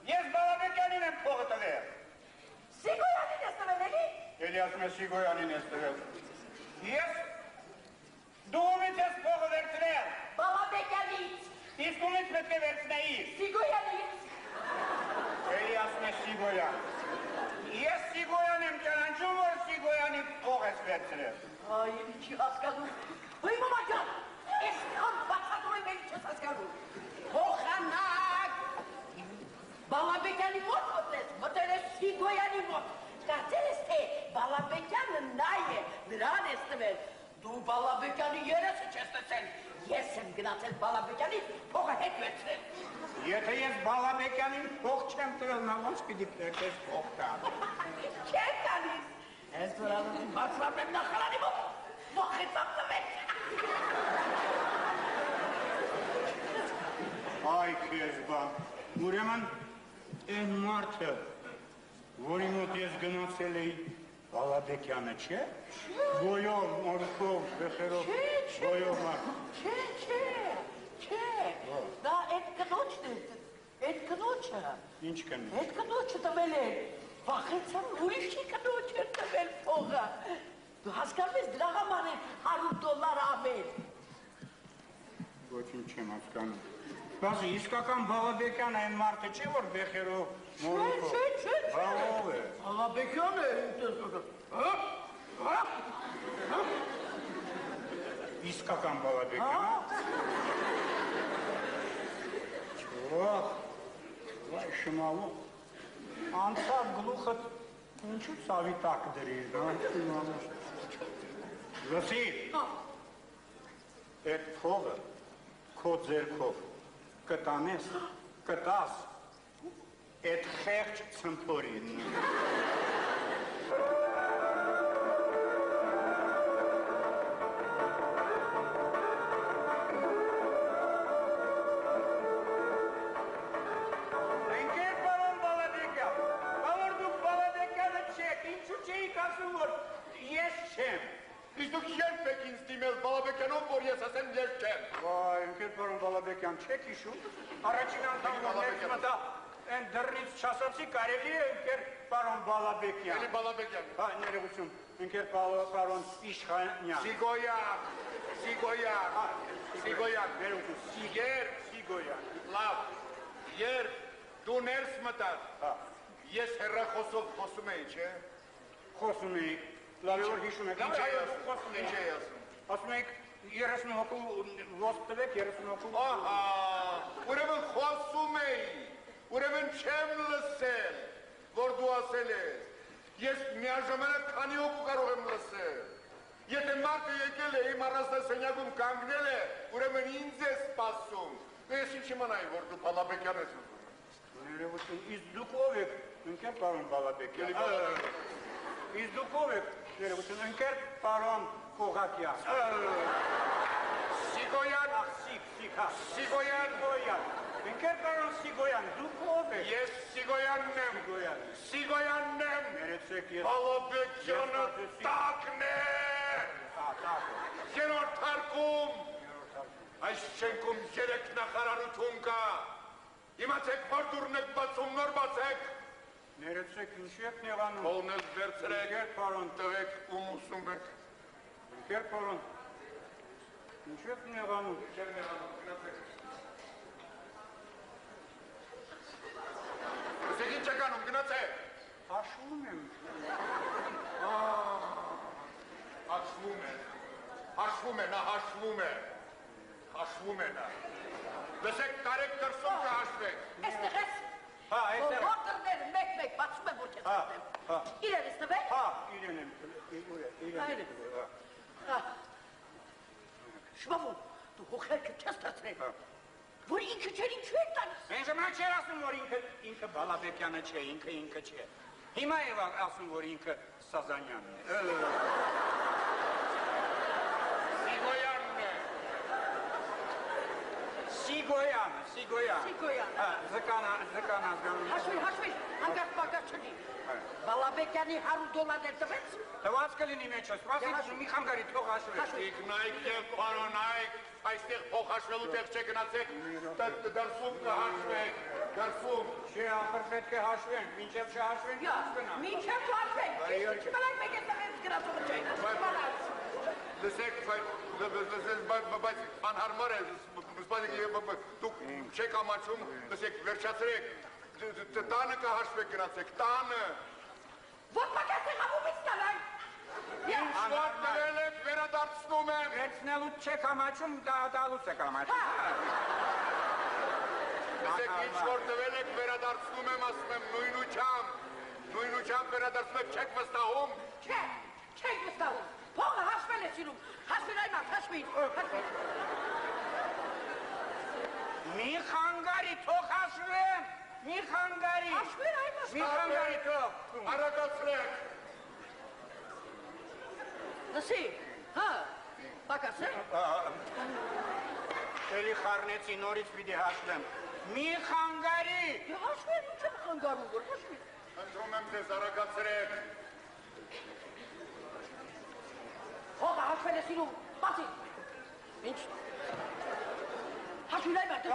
Ես Բալաբեկյանին եմ փողը տվել։ Սիգոյանին ես տվել էլի։ Էլի ասում է Սիգոյանին ես տվել։ Ես դու ումից ես փողը վերցնել։ Բալաբեկյանից։ Իսկ ումից պետք է վերցնեի։ Սիգոյանից։ Էլի ասում է Սիգոյան։ Ես Սիգոյան եմ ճանաչում, որ Սիգոյանի փող ես վերցնել։ Այ, չի հասկանում։ Ոյ մամա ջան, այսքան բացատրում եմ չես հասկանում։ Փոխանակ։ Բալաբեկյանի մոտ մտել է Սիգոյանի մոտ։ Կարծել ես թե Բալաբեկյանը նա է, նրան ես տվել։ Դու Բալաբեկյանի երեսը չես տեսել։ Ես եմ գնացել Բալաբեկյանից փողը հետ վերցրել։ Եթե ես Բալաբեկյանին փող չեմ տվել, նա ոնց պիտի քեզ փող տա։ Չեմ տալիս։ Ես դրանում բացրապեմ նախարանի մոտ։ Փողից ապտվել։ Այ քեզ բան։ Ուրեմն այն մարդը, որի մոտ ես գնացել էի, Բալաբեկյանը չէ։ Գոյով, մորքով, բեխերով, գոյով մարդ։ Չէ։ Դա այդ կնոջն է, այդ կնոջը։ Ինչ կնոջ։ Այդ կնոջը տվել է։ Վախեցան ուրիշի կնոջ էր տվել փողը։ Դու հասկանում ես դրա համար է $100 ավել։ Ոչինչ չեմ հասկանում։ Բայց իսկական Բալաբեկյանը այն մարդը չէ, որ բեխերով, մորքով։ Չէ։ Բալով է։ Բալաբեկյանը Իսկական Բալաբեկյանը։ Չող, վայ շմալու, անցավ գլուխըտ ինչու ծավի տակ դրիր, լսի, այդ փողը քո ձերքով կտանես, կտաս, այդ խեղճ ցմփորին։ Իսկ դուք երբ եք ինձ դիմել Բալաբեկյանով, որ ես ասեմ ես չեմ։ Վայ, ընկեր պարոն Բալաբեկյան, չեք հիշում։ Առաջին անգամ որ ներս մտա, այն դռնից չասացի, կարելի է ընկեր պարոն Բալաբեկյան։ Էլի Բալաբեկյան։ Հա, ներողություն, ընկեր պարոն Իշխանյան։ Սիգոյան, ներողություն, Սիգոյան։ լավ, երբ դու ներս մտար, ես հեռախոսով խոսում էի, չէ։ Խոսում էի, լավ է որ հիշում եք, Ինչ էի ասում։ ասում եք 30 հոգու ոսկ տվեք, 30 հոգու։ Ահա, ուրեմն խոսում էի, ուրեմն չեմ լսել, որ դու ասել ես, ես միաժամանակ քանի հոգու կարող եմ լսել, եթե մարդը եկել է իմ առանձնասենյակում կանգնել է, ուրեմն ինձ է սպասում, ես ինչ իմանայի, որ դու Բալաբեկյան ես ուզում։ Ներողություն, իսկ դուք ով եք, ընկեր պարոն Բալաբեկյան։ Իսկ դուք ով եք, ներողություն, ընկեր պարոն Կողակյան։ Սիգոյան, Սիգոյան, ընկեր պարոն Սիգոյան, դուք ով եք։ ես Սիգոյանն եմ, Ներեցեք ես։ Բալաբեկյանը տակն է, երորդ հարկում, այս շենքում 3 նախարարություն կա, իմացեք, որ դուրն եք բացում, նոր բացեք, Ներեցեք, ինչու եք նեղանում։ Փողն եք վերցրեք, Ընկեր պարոն, տվեք ում ուսում եք։ ընկեր պարոն, ինչու եք նեղանում։ Չեմ նեղանում, գնացեք։ Ուսեք ինչ եք անում, գնացեք։ Հաշվում եմ։ Հաշվում է, նա հաշվում է նա։ Լսեք, կարեք դրսում կհաշվեք։ Այստեղ ես, Հա, այստեղ։ Որդերները մեկ-մեկ բացում եմ, որ քեզ ասեմ։ Իրենից տվեք։ Հա, իրեն եմ, իրեն։ Շմավոն, դու հոխերքը չես դարձրել, որ ինքը չէր ինչու եք տալիս։ Այն ժամանակ չէր ասում, որ ինքը Բալաբեկյանը չէ, ինքը չէ։ Հիմա է ասում, որ ինքը Սազանյանն է։ Սիգոյանն է։ Սիգոյան։ Հա, զկան ազգանում։ Հաշվիր, հանգարտ պակաս չլի։ Բալաբեկյանի $100 տվեց։ Տված կլինի մեջը, սպասի մի խանգարի թող հաշվեք։ Իգնայք և պարոնայք, այստեղ փող հաշվելու տեղ չգնացեք, դրսում կհաշվեք, դրսում։ Չէ, ախր պետք է հաշվենք, մինչև չհաշվենք, կգնա։ Մինչև չհաշվենք, չկլայք մեկ է տվեց գրացողը չէին, Լսեք, բայց անհարմար է, դուք չեք ամաչում, լսեք, վերջացրեք, տանը կհաշվեք գնացեք, տանը։ Ո՞ր պակաս տեղամումից տալայն։ Ինչ որ տվել եք, վերադարձնում եմ։ Վերցնելուց չեք ամաչում, դալուց եք ամաչում։ Լսեք, ինչ որ տվել եք, վերադարձնում եմ, ասում եմ, նույն ուչամբ վերադարձում եք, չեք վստահում։ Չեք վստահում, փողը հաշվել է սիրում, հաշվիր այն մարդ, հաշվիր։ Մի խանգարի, թող հաշվեմ, մի խանգարի։ Հաշվիր այն մարդ։ Մի խանգարի թող։ Արագացրեք։ Լսի, հա, պակաս է։ Էլի խառնեցի, նորից պիտի հաշվեմ։ Մի խանգարի։ Հաշվիր, ինչ եմ խանգարում, որ հաշվիր։ Ընտրում եմ ձեզ արագացրեք։ Փողը հաշվել է սիրում, բացի։ Ինչ։ Հաշվիր այն մարդ։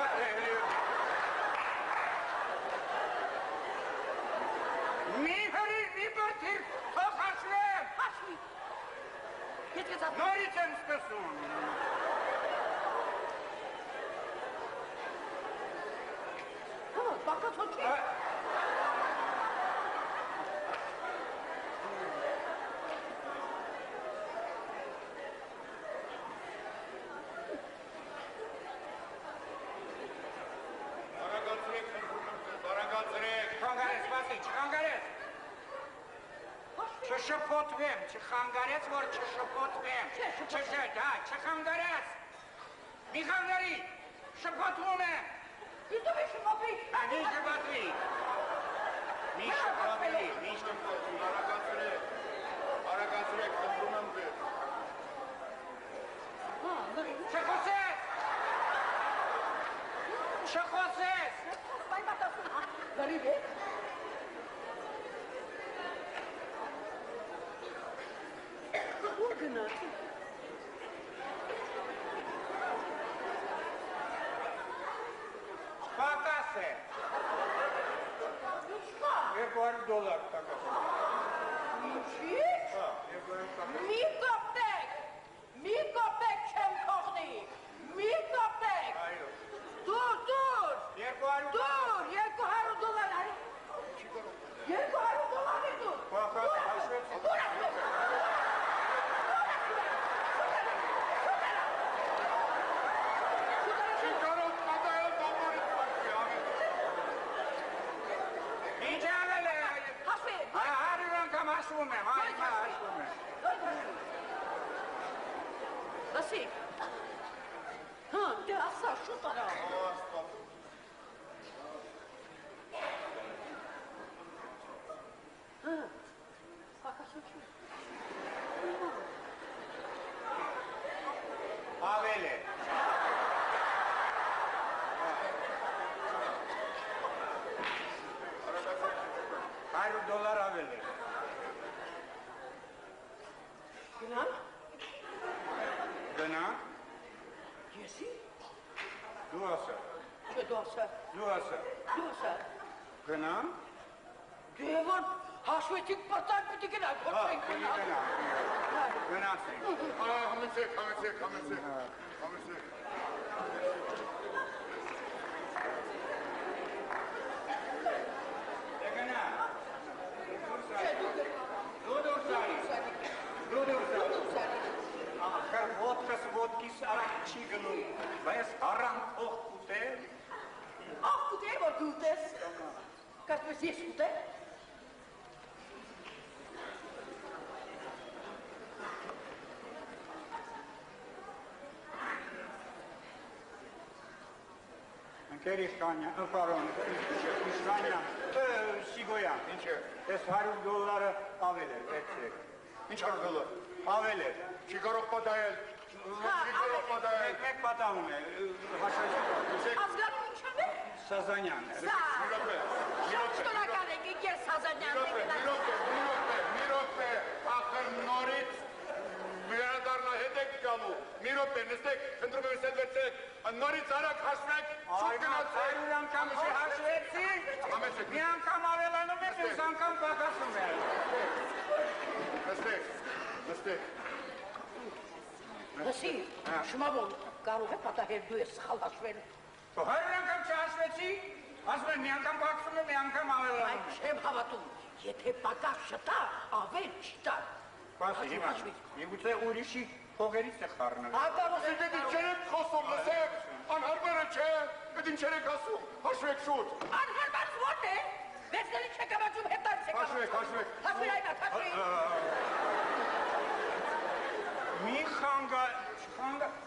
Մի հրիր, մի բրդիր, թող հաշվեմ։ Հաշվիր։ Նորից եմ սկսում։ Հա, պակաս հոչ է։ Չշփոթվեմ, չխանգարեց, որ չշփոթվեմ։ Չխանգարեց։ Մի խանգարի, շփոթվում եմ։ Իսկ դու մի շփոթվի։ Մի շփոթվի։ Մի շփոթվի, մի շփոթվի։ Արագացրեք, ընտրում եմ ձեզ։ Չխոսես։ Չխոսես։ Բայց բատասում, լրիվ է։ Ուր գնաց։ Պակաս է։ Ինչ կա։ $200 պակաս։ Ինչի՞չ։ Մի կոպեկ չեմ թողնի։ Մի կոպեկ։ Դուր։ $200 $200 արի։ $200 է դուր։ Պակաս հաշվեցի։ Ինչ անել է։ Հաշվի։ 100 անգամ հաշվում եմ, հաշվում եմ։ Լսի։ Հա, դե ասա, շուտ արա։ Հա, պակասություն։ Ավել է։ $100 ավել է։ Գնամ։ Գնա։ Եսի։ Դու ասա։ Չէ դու ասա։ Դու ասա։ Դու ասա։ Գնամ։ Դե որ հաշվեցիք պրտակ պիտի գնանք, ոչ մենք գնանք։ Գնացինք։ Համեցեք։ Դե գնա։ Չէ դու Դուրս արի։ Ախր ոտքս ոտքիս արակ չի գնում, բայց առան փող կուտել։ Ախ ուտե որ դու ուտես։ Կարծես ես ուտել։ Ընկեր Իշխանյան, պարոն, Իշխանյան, Սիգոյան, Ինչ է։ ես $100 ավել էր, վերցրեք։ Ինչ արվելը։ Ավել էր։ Չի կարող պատահել։ Չի կարող պատահել։ Մեկ պատահում է, հաշվեցի։ Ազգանում ինչով է։ Սազանյանն է։ Սա, շատ շնորհակալ եք, Իգեր Սազանյան։ Մի րոպե, ախր նորից վերադառնա հետ եք գալու։ Մի րոպե, նստեք, խնդրում եմ ես վերցեք, նորից արագ հաշվեք, շուտ գնացեք։ 100 անգամ հաշվեցի, մի անգամ ավելանում է, մյուս անգամ պակասում է։ Նստեք։ Լսի, շմավոն, կարող է պատահել դու ես սխալ հաշվել։ 100 անգամ չհաշվեցի, ասում եմ մի անգամ պակասում է, մի անգամ ավելանում։ Այդ չեմ հավատում, եթե պակաս չտա, ավել չի տա։ Պասի հիմա, միգուցե ուրիշի փողերից է խառնել։ Ակարոս է Դե ինչեր եք խոսում, լսեք, անհարմարը չէ, դե ինչեր եք ասում, հաշվեք շուտ։ Անհարմար ո՞րն է։ Վերցնելի չեք ամաչում, հետարից եք Հաշվեք։ Հաշվիր այդ, հաշվիր։ Մի խանգա,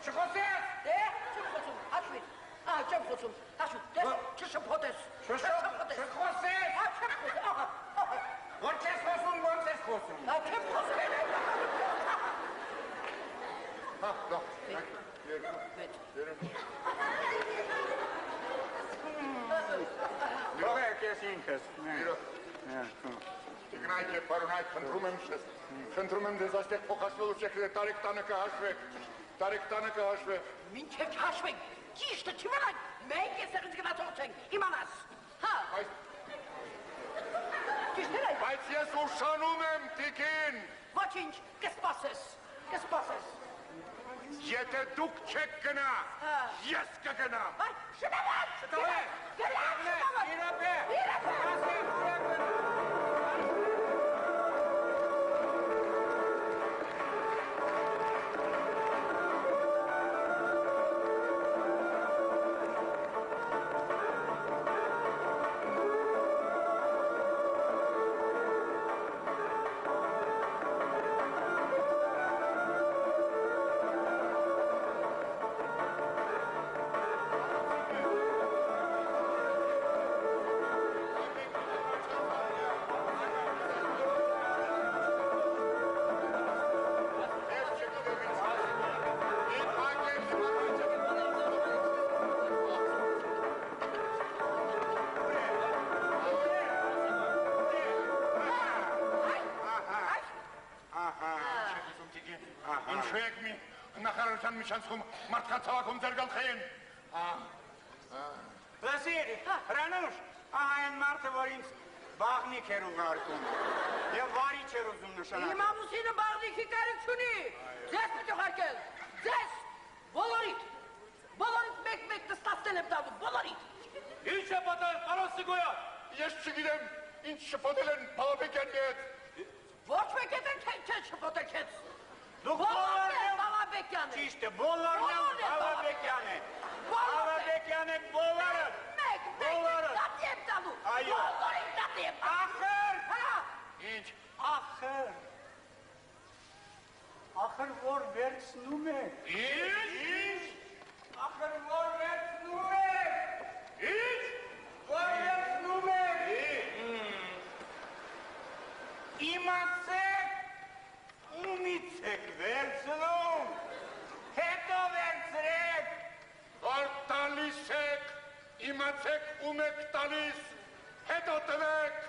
չխոսես։ Դե, չեմ խոսում, հաշվիր։ Չեմ խոսում, հաշվիր, դե, չշփոթես։ Չխոսես։ Չեմ խոսում, Ոնց ես խոսում, ոնց ես խոսում։ չեմ խոսում, Թողեք ես ինքս։ Իգնայք է, պարոնայք, խնդրում եմ դեզ այստեղ փոխաշվելու չեք, տարեք տանը կհաշվեք, Մինչև չհաշվենք, ճիշտը չիմանանք, մենք ես եղից գնացողցենք, իմանաս, հա, ճիշտ էր այդ, Բայց ես ուշանում եմ, տիկին, ոչինչ, կսպասես, եթե դուք չեք գնա, ես կգնամ։ այ, շնավան, Ինչու եք մի նախարարության միջանցքում մարդկանց հավաքում ձեր գլխին։ Լսիր, Հրանուշ, ահա այն մարդը, որ ինձ բաղնիկ էր ուղարկում և վարիչ էր ուզում նշանակել։ իմ ամուսինը բաղնիքի կարիք չունի, ձեզ պետք է ուղարկել, ձեզ, բոլորիդ մեկ նստացնել եմ տալու, բոլորիդ։ Ինչ է պատահել, պարոն Սիգոյան։ Ես չգիտեմ, ինչ շփոթել են Բալաբեկյանի հետ։ Ոչ մեկ հետ չեն շփոթել քեզ։ Դուք Բոլորն են Բալաբեկյան են։ Ճիշտ է, բոլորն են Բալաբեկյան են։ Բալաբեկյան են բոլորը։ Մեկ նատի եմ տալու, Այո։ բոլորին նատի եմ տալու։ Ախր։ Ինչ։ Ախր որ վերցնում եք։ Ինչ։ Ախր որ վերցնում եք։ Ինչ։ Որ վերցնում եք։ Իմացեք, ումից եք վերցնում, հետո վերցրեք։ Որ տալիս եք, իմացեք ում եք տալիս, հետո տվեք։